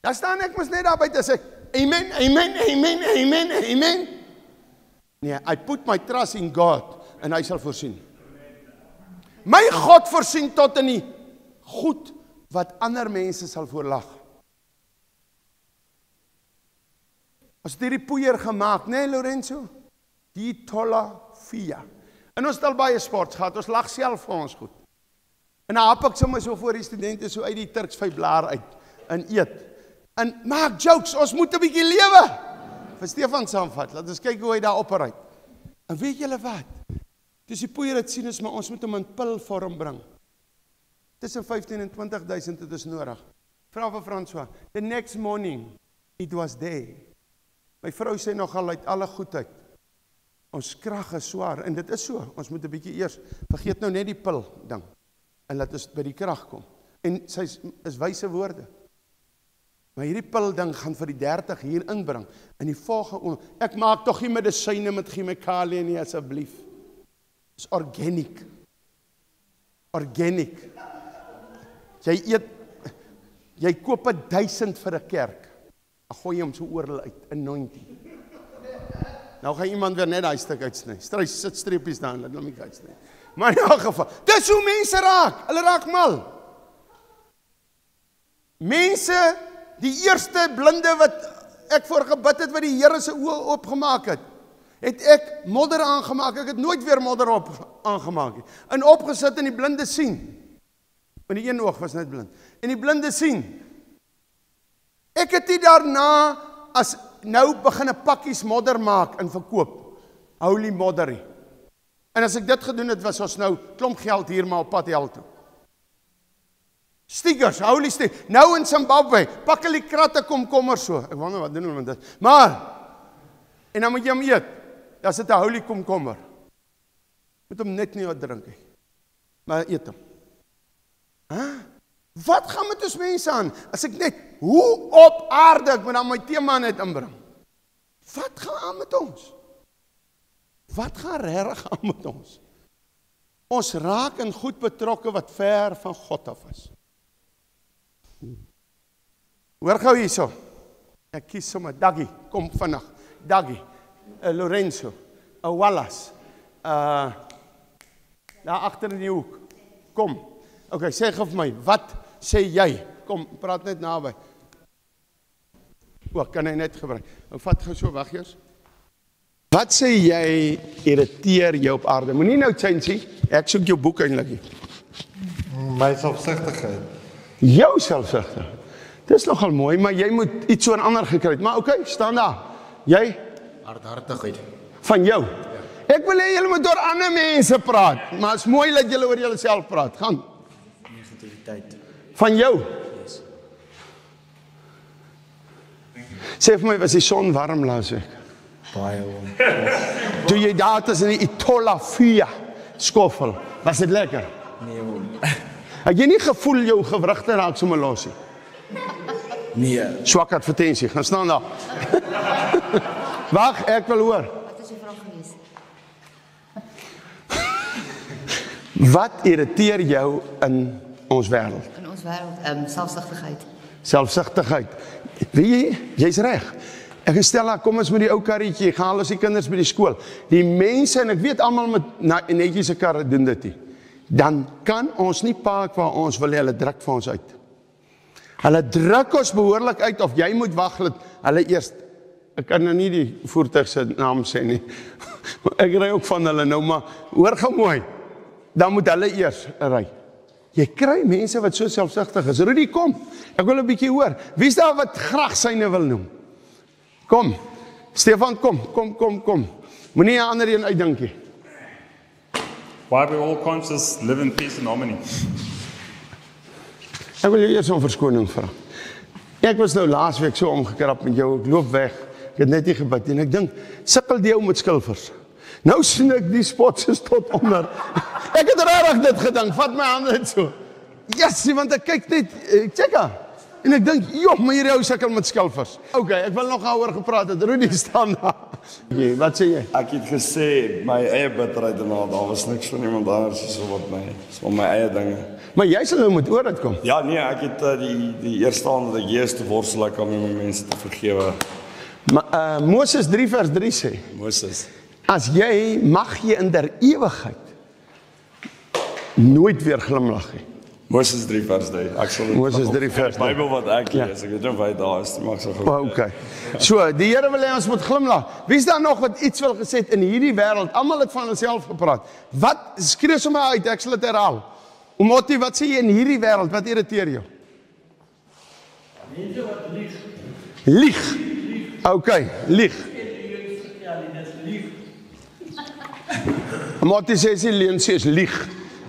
[SPEAKER 1] Daar staan ek mos net daar buite sê, amen, amen, amen, amen, amen. Nee, I put my trust in God, en hy sal voorsien. My God voorsien tot in die goed wat ander mense sal voorlag. As het hierdie poeier gemaak, nee Lorenzo, die tolla via. En ons het al baie sports gehad, ons lag self vir ons goed. En dan hap ek sommer so voor die studente so uit die Turks 5 blaar uit, en eet. En maak jokes, ons moet 'n bietjie lewe. Vir Stefan saamvat, laat ons kyk hoe hy daar operuit. En weet julle wat? Dis die poeier het sien is, maar ons moet hom in pilvorm bring. Tussen 15 en 20.000 het is nodig. Vra vir François, the next morning, it was there. My vrou sê nogal uit alle goedheid, ons krag is swaar, en dit is so, ons moet 'n bietjie eers, vergeet nou net die pil ding, en laat ons by die krag kom. En sy is wyse woorde. Maar hierdie pil ding gaan vir die 30 hier inbring, en die volgende, ek maak toch nie medisyne met chemikalie nie, asseblief. Is organic. Organic. Jy koop 1000 vir 'n kerk. Dan gooi jy hom so oral uit, 'n 90. Nou gaan iemand weer net daai stuk uitsny. Sit streepies daar, laat hom nie uitsny. Maar in elk geval, dis hoe mense raak. Hulle raak mal. Mense, die eerste blinde wat ek voor gebid het, wat die Here se oë oopgemaak het ek modder aangemaak. Ek het nooit weer modder aangemaak nie. En opgesit en die blinde sien. Want die een oog was net blind. En die blinde sien. Ek het nie daarna as nou begin 'n pakkies modder maak en verkoop. Holy modderie. En as ek dit gedoen het, was ons nou klomp geld hier maar op pad hel toe. Stickers, holy stickers. Nou in Zimbabwe, pak hulle die kratte komkommer so. Ek wonder wat doen hulle met dit. Maar, en dan moet jy hom eet. Dan sit 'n holy komkommer. Moet hom net nie wat drink nie. Maar eet hom. Wat gaan met ons mense aan? As ek net, hoe op aarde ek moet dan my tema net inbring? Wat gaan aan met ons? Wat gaan regtig aan met ons? Ons raak in goed betrokke wat ver van God af is. Hoor gou hierso. Ek kies sommer Daggy, kom vandag. Daggy, Lorenzo, Wallace, daar agter in die hoek. Kom. Okay, sê gou vir my, wat sê jy? Kom, praat net naby. Kan hy net gebruik. Vat gou so weg eers. Wat sê jy irriteer jou op aarde? Moenie nou change, ek soek jou boek eintlik.
[SPEAKER 3] My selfsugtigheid.
[SPEAKER 1] Jou selfsugtigheid. Dis nogal mooi, maar jy moet iets so 'n ander gekry het. Maar okay, staan daar. Jy?
[SPEAKER 3] Hardhartigheid.
[SPEAKER 1] Van jou? Ja. Ek wil hê julle moet oor ander mense praat, maar is mooi dat julle oor julleself praat. Gaan.
[SPEAKER 3] Negativiteit.
[SPEAKER 1] Van jou?
[SPEAKER 3] Yes.
[SPEAKER 1] Sê vir my, was die son warm laasweek?
[SPEAKER 3] Baie warm.
[SPEAKER 1] Toe jy daar tussen die Itola Fia skoffel, was dit lekker?
[SPEAKER 3] Nee, hoor.
[SPEAKER 1] Het jy nie gevoel jou gewrigte raak sommer los nie?
[SPEAKER 3] Nee.
[SPEAKER 1] Swak advertensie, gaan staan daar. Wag, ek wil hoor.
[SPEAKER 4] Wat is jou vraag gewees?
[SPEAKER 1] Wat irriteer jou in ons wêreld?
[SPEAKER 4] In ons wêreld, selfsugtigheid.
[SPEAKER 1] Selfsugtigheid. Weet jy, jy's reg. Ek gestel daar, kom ons met die ou karretjie, gaan al ons die kinders by die skool. Die mense, en ek weet almal met netjies se karre doen dit nie. Dan kan ons nie park waar ons wil, hulle druk vir ons uit. Hulle druk ons behoorlik uit, of jy moet wag, hulle eers, ek kan nou nie die voertuig se naam sê nie, ek ry ook van hulle nou, maar hoor gou mooi, dan moet hulle eers ry. Jy kry mense wat so selfsugtig is. Rudy, kom, ek wil 'n bietjie hoor, wie is daar wat graag syne wil noem? Kom, Stefan, kom, moenie 'n ander een uitdink nie.
[SPEAKER 5] Why we all conscious live in peace and harmony.
[SPEAKER 1] Ek wil jou eers om verskoning vra. Ek was nou laasweek so omgekrap met jou, ek loop weg, ek het net nie gebid en ek dink, sukkel die ou met skilvers. Nou sien ek die spotses tot onder. Ek het regtig dit gedink, vat my hande net so. Yes, want ek kyk net, check haar. En ek dink, joh, maar hierdie ou sukkel met skilvers. Okay, ek wil nog oor gepraat het, Rudy staan daar. Wat sê jy?
[SPEAKER 6] Ek het gesê, my eie bitterheid daarna, daar was niks van iemand anders, so wat my eie dinge.
[SPEAKER 1] Maar jy sal nou moet oor dit kom.
[SPEAKER 6] Ja, nee, ek het die eerste aan dat ek eerste worstel ek om my mense te vergewe.
[SPEAKER 1] Maar Moses 3 vers 3 sê,
[SPEAKER 6] Moses.
[SPEAKER 1] as jy mag jy in der ewigheid nooit weer glimlag nie.
[SPEAKER 6] Moses 3 vers 3. Ek sal
[SPEAKER 1] Moses 3 vers 3.
[SPEAKER 6] Bybel wat ek
[SPEAKER 1] Ja.
[SPEAKER 6] lees, ek weet nie of hy daar is, maar ek sal gou.
[SPEAKER 1] Okay. So, die Here wil hê ons moet glimlag. Wie is daar nog wat iets wil gesê het in hierdie wêreld? Almal het van hulself gepraat. Wat skree sommer uit, ek sal dit herhaal. Omotie, wat sê jy in hierdie wêreld? Wat irriteer jou? Mense wat lieg. Lieg. Okay, lieg. Omotie sê sy leuen sê is lieg.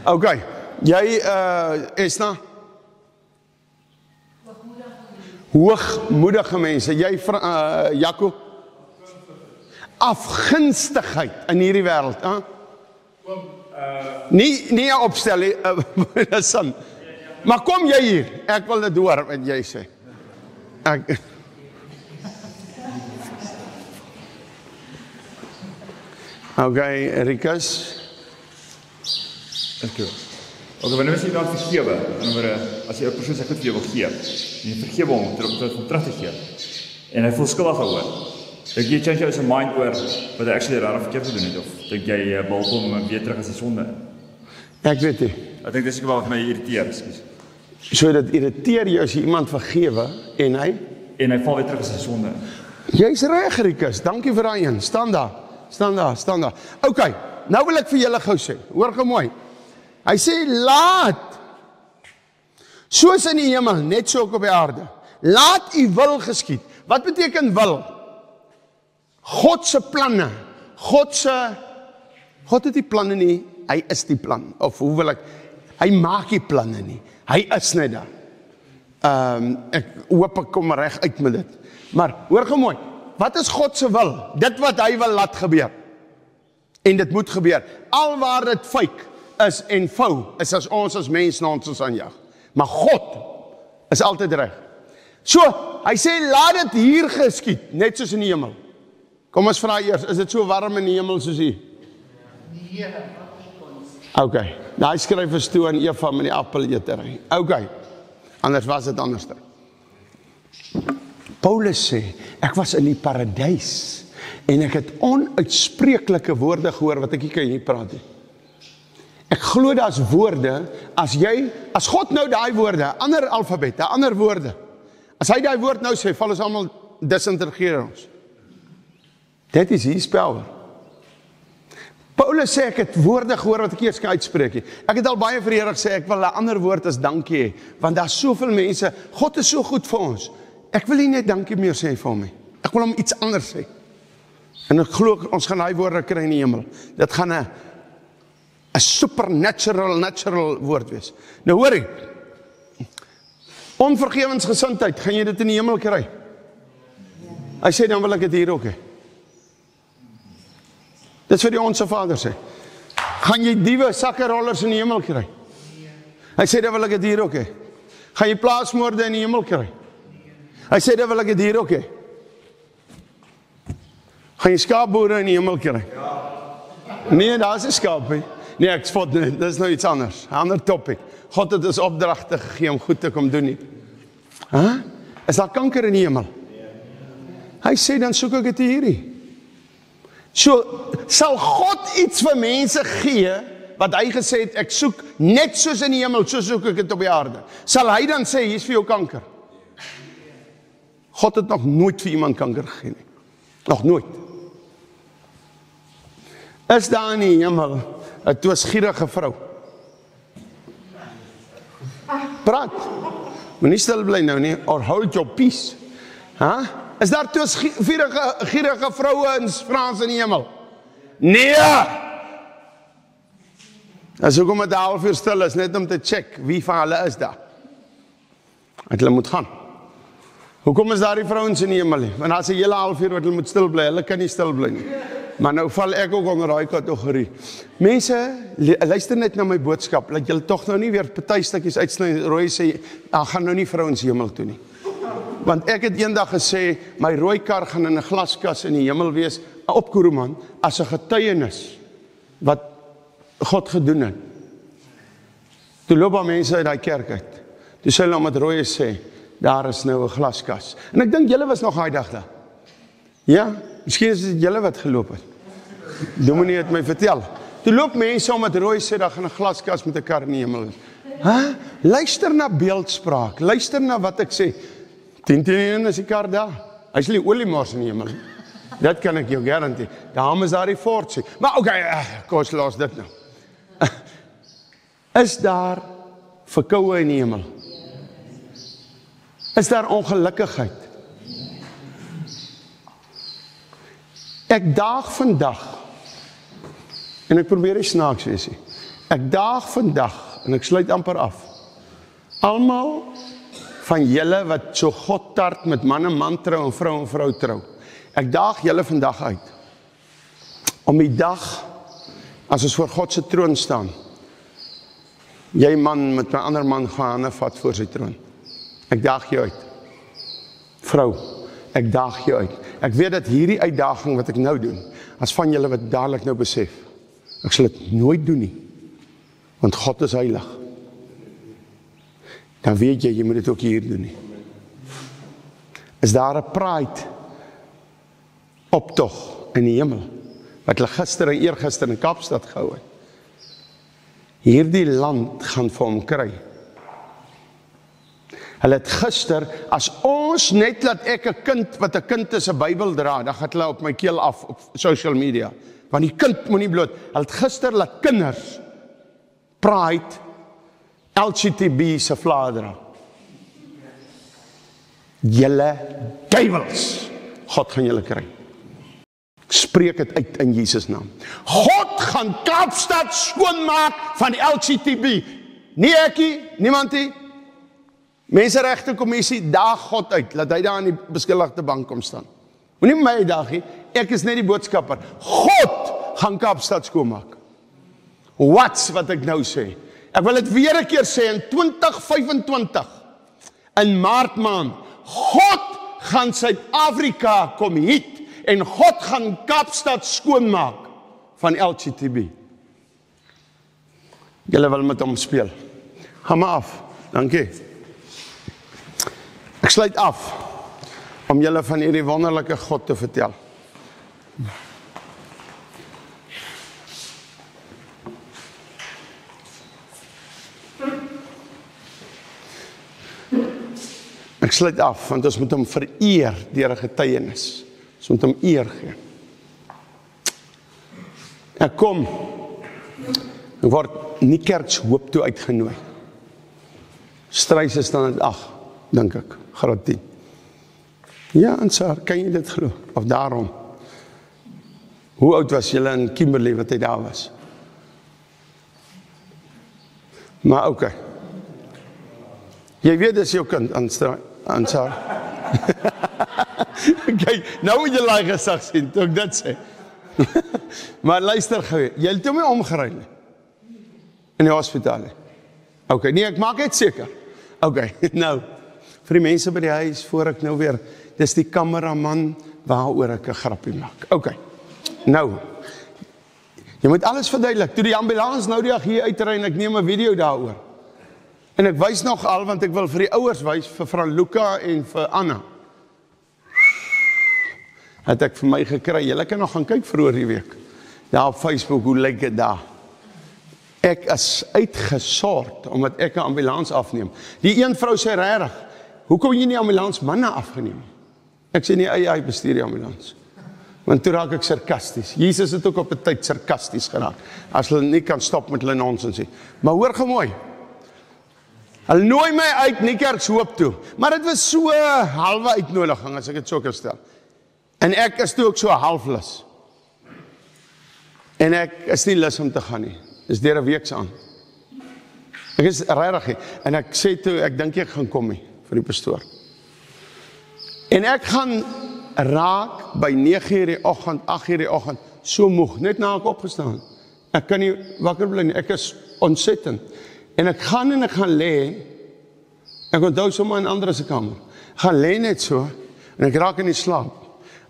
[SPEAKER 1] Okay. Jy Esna? Hoogmoedige mense. Jy Jaco? Afgunstigheid in hierdie wêreld, hè? Nie 'n opstel nie, dis son. Maar kom jy hier? Ek wil dit hoor wat jy sê. Okay, Rikus.
[SPEAKER 7] Okay. Okay, wanneer is jy dan vergewe? As jy 'n persoon sy goed vir jou wil gee, en jy vergewe hom om terug te gee, en hy voel skuldig daaroor, dink jy change jou sy mind oor wat hy actually raar verkeerd gedoen het, of dink jy behalwe hom weer terug as die sonde?
[SPEAKER 1] Ek weet nie.
[SPEAKER 7] Ek dink dis ek wat my irriteer, ekskuus.
[SPEAKER 1] So dit irriteer jou as jy iemand vergewe, en hy
[SPEAKER 7] val weer terug as die sonde.
[SPEAKER 1] Jy's reg, Rikus, dankie vir daai een, staan daar. Okay, nou wil ek vir julle gou sê, hoor gou mooi. Hy sê, laat, soos in die hemel, net so ook op die aarde, laat u wil geskied. Wat beteken wil? God se planne, God het die planne nie, hy is die plan, of hoe wil ek, hy maak die planne nie, hy is net daar. Ek hoop ek kom reg uit met dit. Maar, hoor gou mooi, wat is God se wil? Dit wat hy wil laat gebeur. En dit moet gebeur. Alwaar dit fake is en vou, is as ons as mens nonsens aanjag. Maar God is altyd reg. So, hy sê, laat dit hier geskied, net soos in die hemel. Kom ons vra eers, is dit so warm in die hemel soos hier? Nee. Okay, hy skryf is toe aan Eva met die appeletery. Okay, anders was dit anders. Paulus sê, ek was in die paradys, en ek het onuitspreeklike woorde gehoor, wat ek hier kan nie praat nie. Ek glo daar's woorde, as God nou daai woorde, ander alfabet, ander woorde, as hy daai woord nou sê, val ons almal disintegreer ons. Dit is his power. Paulus sê, ek het woorde gehoor wat ek eers kan uitspreek. Ek het al baie vir die Here gesê, ek wil 'n ander woord as dankie hê, want daar's soveel mense, God is so goed vir ons. Ek wil nie net dankie meer sê vir hom nie. Ek wil hom iets anders sê. En ek glo, ons gaan daai woorde kry in die hemel. Dit gaan 'n supernatural woord wees. Nou hoor jy, onvergewensgesindheid, gaan jy dit in die hemel kry? Hy sê, dan wil ek dit hier ook hê. Dit is wat die Onse Vader sê. Gaan jy diewe sakkerollers in die hemel kry? Hy sê, dan wil ek dit hier ook hê. Gaan jy plaasmoorde in die hemel kry? Hy sê, dan wil ek dit hier ook hê. Gaan jy skaapboere in die hemel kry? Nee, daar is 'n skaap, hè. Nee, ek spot nie, dit is nou iets anders. 'n Ander topic. God het ons opdragte gegee om goed te kom doen nie. Is daar kanker in die hemel? Hy sê, dan soek ek dit hierdie. So, sal God iets vir mense gee, wat hy gesê het, ek soek net soos in die hemel, so soek ek dit op die aarde. Sal hy dan sê, hier is vir jou kanker? God het nog nooit vir iemand kanker gegee nie. Nog nooit. Is daar in die hemel 'n twisgierige vrou? Praat. Moenie stil bly nou nie, or hold your peace. Is daar twisgierige vroue in Frans in die hemel? Nee! As ek om 'n half uur stil is, net om te check, wie van hulle is daar? Dat hulle moet gaan. Hoekom is daar die vrouens in die hemel nie? Want as 'n hele half uur wat hulle moet stil bly, hulle kan nie stil bly nie. Maar nou val ek ook onder daai kategorie. Mense, luister net na my boodskap, laat julle tog nou nie weer party-stukkies uitsny, rooi sê, gaan nou nie vrouens hemel toe nie. Want ek het eendag gesê, my rooi kar gaan in 'n glaskas in die hemel wees, op Kuruman, as 'n getuienis, wat God gedoen het. Toe loop daar mense uit die kerk uit. Toe sê hulle met rooi sê, daar is nou 'n glaskas. En ek dink julle was nog daai dag daar. Ja, miskien is dit julle wat geloop het. Dominee het my vertel. Toe loop mense om met rooi sê, daar gaan 'n glaskas met 'n kar in die hemel wees. Luister na beeldspraak, luister na wat ek sê. 10 is die kar daar. Hy is nie oliemars in die hemel. Dat kan ek jou garantie. Daarom is daar die Ford sê. Maar okay, kom ons los dit nou. Is daar verkoue in die hemel? Is daar ongelukkigheid? Ek daag vandag, en ek probeer nie snaaks wees nie. Ek daag vandag, en ek sluit amper af. Almal van julle wat so God tart met man en man trou en vrou trou. Ek daag julle vandag uit. Om die dag, as ons voor God se troon staan, jy man met 'n ander man gaan hande vat voor sy troon. Ek daag jou uit. Vrou, ek daag jou uit. Ek weet dat hierdie uitdaging wat ek nou doen, as van julle wat dadelik nou besef, ek sal dit nooit doen nie. Want God is heilig. Dan weet jy moet dit ook hier doen nie. Is daar 'n pride optog in die hemel, wat hulle gister en eergister in Kaapstad gehou het. Hierdie land gaan vir hom kry. Hulle het gister, as ons net laat ek 'n kind, wat 'n kind is, 'n Bybel dra, dan gaan hulle op my keel af op social media, want die kind moet nie bloot. Hulle het gister laat kinders pride LGTB se vlae dra. Julle duiwels, God gaan julle kry. Ek spreek het uit in Jesus naam. God gaan Kaapstad skoonmaak van die LGTB. Nie ekie, niemand nie. Menseregte kommissie daag God uit, laat hy daar aan die beskuldigde bank kom staan. Moenie my daag nie, ek is net die boodskapper. God gaan Kaapstad skoonmaak. Wat ek nou sê. Ek wil dit weer 'n keer sê in 2025, in Maart maand, God gaan Suid-Afrika kom hit, en God gaan Kaapstad skoonmaak van LGTB. Julle wil met hom speel. Gaan maar af. Dankie. Ek sluit af om julle van hierdie wonderlike God te vertel. Ek sluit af, want ons moet hom vereer deur 'n getuienis. Ons moet hom eer gee. Ek kom, ek word nie kerks hoop toe uitgenooi. Strys is dan het 8, dink ek, graad 10. Ja, en Saar, kan jy dit glo? Of daarom? Hoe oud was julle in Kimberley wat hy daar was? Maar oké. Jy weet dis jou kind, Ansar. Kijk, nou moet jy laai gesag sien, toe ek dit sê. Maar luister gou, jy het toe my omgeruil in die hospitaal. Ok, nee, ek maak het seker. Ok, nou, vir die mense by die huis, voor ek nou weer, dis die kameraman waaroor ek 'n grappie maak. Ok, nou, jy moet alles verduidelik. Toe die ambulans nou die dag hier uitry en ek neem 'n video daaroor. En ek wys nog al, want ek wil vir die ouers wys, vir vrou Luka en vir Anna. Het ek vir my gekry, julle kan nog gaan kyk vroeër die week. Daar op Facebook, hoe lyk dit daar? Ek is uitgesort, omdat ek 'n ambulans afneem. Die een vrou sê regtig, hoekom jy nie ambulans manne afgeneem? Ek sê nie, hy bestuur die ambulans. Want toe raak ek sarkasties. Jesus het ook op 'n tyd sarkasties geraak. As hulle nie kan stop met hulle nonsens nie. Maar hoor gou mooi. Hulle nooi my uit, nie kerks hoop toe. Maar dit was so halwe uitnodiging, as ek het so kan stel. En ek is toe ook so halflus. En ek is nie lus om te gaan nie. Dis deur 'n week aan. Ek is regtig. En ek sê toe, ek dink ek gaan kom nie, vir die pastoor. En ek gaan raak by 9:00 die oggend, 8:00 die oggend, so moeg, net na ek opgestaan. Ek kan nie wakker bly nie, ek is ontsettend. En ek gaan lê, ek onthou sommer in ander se kamer, gaan lê net so, en ek raak in die slaap,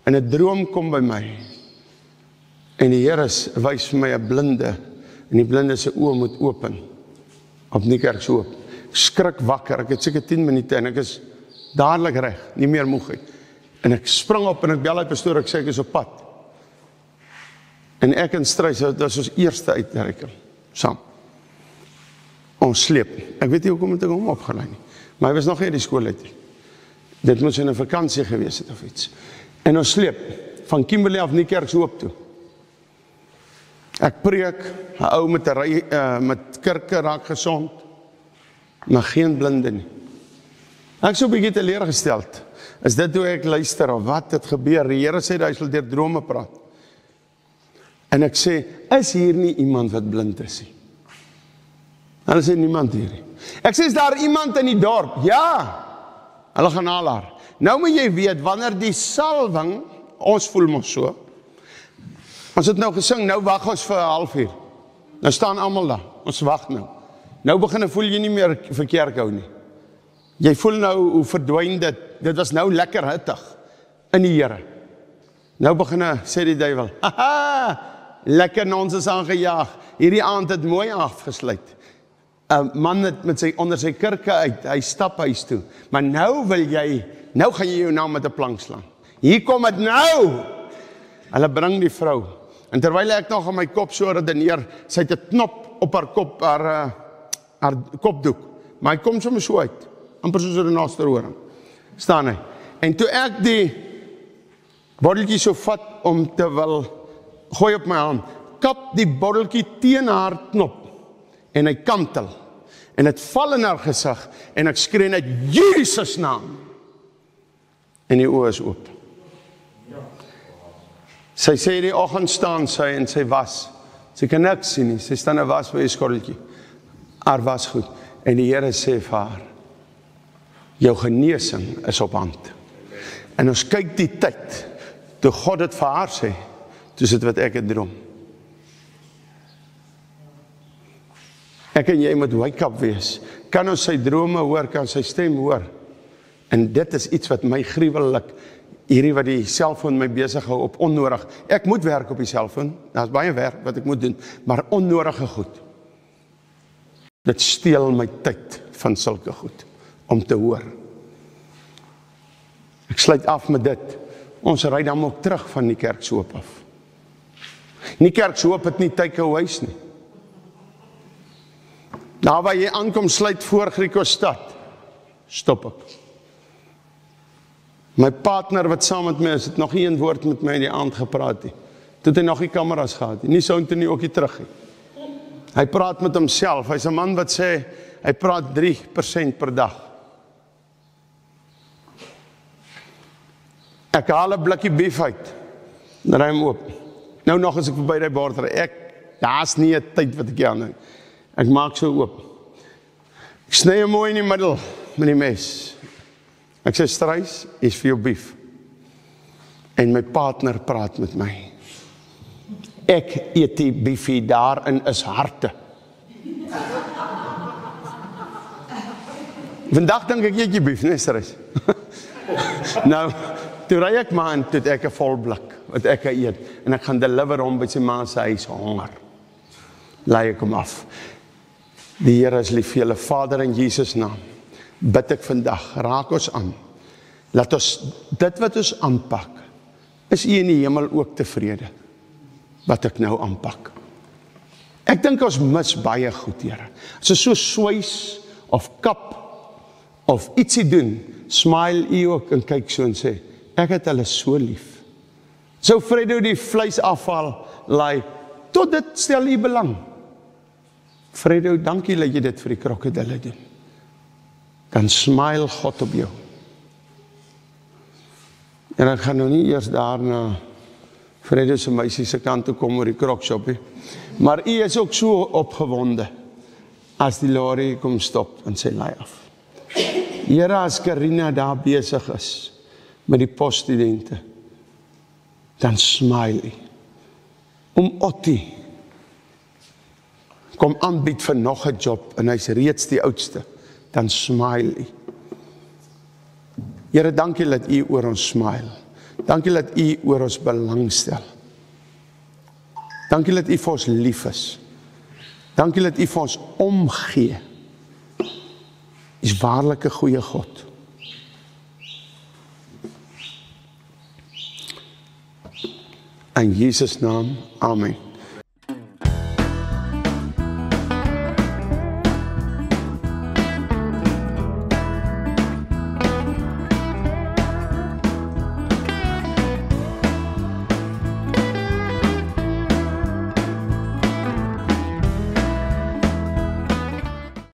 [SPEAKER 1] en 'n droom kom by my, en die Here wys vir my 'n blinde, en die blinde se oë moet open, op nie kerk so oop. Ek skrik wakker, ek het seker 10 minute, en ek is dadelik reg, nie meer moeg. En ek spring op, en ek bel die pastoor, ek sê ek is op pad. En ek en Strys, dit was ons eerste uitreiking, saam. Ons sleep. Ek weet nie hoekom het ek hom opgelei nie. Maar hy was nog nie in die skool uit nie. Dit moes in 'n vakansie gewees het of iets. En ons sleep van Kimberley af nie kerk hoop toe. Ek preek, 'n ou met 'n ry met kurke raak gesond, maar geen blinde nie. Ek so 'n bietjie teleurgesteld. Is dit hoe ek luister of wat het gebeur? Die Here sê hy sal deur drome praat. En ek sê, is hier nie iemand wat blind is nie? Hulle sê niemand hier nie. Ek sê, is daar iemand in die dorp? Ja, hulle gaan haal haar. Nou moet jy weet, wanneer die salwing, ons voel mos so, ons het nou gesing, nou wag ons vir 1/2 uur. Nou staan almal daar, ons wag nou. Nou begin voel jy nie meer vir kerk hou nie. Jy voel nou, hoe verdwyn dit was nou lekker hittig, in die Here. Nou begin sê die duiwel, haha, lekker nonsens aangejaag, hierdie aand het mooi afgesluit. 'n man het onder sy kurke uit, hy stap huis toe, maar nou gaan jy jou naam met 'n plank slaan. Hier kom het nou! Hulle bring die vrou, en terwyl ek nog aan my kop so redeneer, sy het 'n knop op haar kop, haar kopdoek, maar hy kom sommer so uit, amper soos 'n renosterhoring, staan hy, en toe ek die botteltjie so vat om te wil gooi op my hand, kap die botteltjie teen haar knop, en hy kantel, en het val in haar gesig, en ek skree net, Jesus naam, en die oë is oop. Sy sê die oggend staan sy, en sy was, sy kan niks sien nie, sy staan 'n was by die skotteltjie, haar was goed, en die Here sê vir haar, jou genesing is op hand, en ons kyk die tyd, toe God het vir haar sê, toe is dit wat ek het droom. Ek en jy moet wake up wees, kan ons sy drome hoor, kan sy stem hoor, en dit is iets wat my gruwelik, hierdie wat die selfoon my besig hou op onnodig, ek moet werk op die selfoon, daar is baie werk wat ek moet doen, maar onnodige goed, dit steel my tyd van sulke goed, om te hoor. Ek sluit af met dit, ons ry dan ook terug van die Kerkshoop af. Die Kerkshoop het nie takeaways nie. Daar waar jy aankom, sluit voor Griekostad, stop ek. My partner wat saam met my is, het nog nie een woord met my in die aand gepraat nie. Toe het hy nog nie kameras gehad nie so toe nie ook nie terug nie. Hy praat met homself, hy's 'n man wat sê, hy praat 3% per dag. Ek haal 'n blikkie beef uit, dan ry hom oop. Nou nog as ek verby die bord ry, daar's nie 'n tyd wat ek hier aan. Ek maak so oop. Ek sny hom mooi in die middel met die mes. Ek sê, Struis, is vir jou beef. En my partner praat met my. Ek eet die beefie, daarin is harte. Vandag dink ek eet jy beef, nee, Struis. Nou, toe ry ek maar en toe het ek 'n vol blik, wat ek eet, en ek gaan deliver hom by sy ma se huis, honger. Laai ek hom af. Die Here is lief vir julle, Vader in Jesus naam, bid ek vandag, raak ons aan, laat ons, dit wat ons aanpak, is U in die hemel ook tevrede, wat ek nou aanpak. Ek dink ons mis baie goed, Here. As ons so swys, of kap, of ietsie doen, smile U ook en kyk so en sê, ek het hulle so lief. So Fredo die vleis afval, laai, tot dit stel U belang. Fredo, dankie dat jy dit vir die krokodille doen. Dan smile God op jou. En ek gaan nou nie eers daar na Fredo se meisie se kant toe kom oor die krokshop nie. Maar U is ook so opgewonde as die lorry kom stop en sê laai af. Here, as Karina daar besig is met die poststudente, dan smile U. Otti kom aanbied vir nog 'n job en hy's reeds die oudste, dan smile U. Here, dankie dat U oor ons smile. Dankie dat U oor ons belangstel. Dankie dat U vir ons lief is. Dankie dat U vir ons omgee. U is waarlik 'n goeie God. In Jesus naam, amen.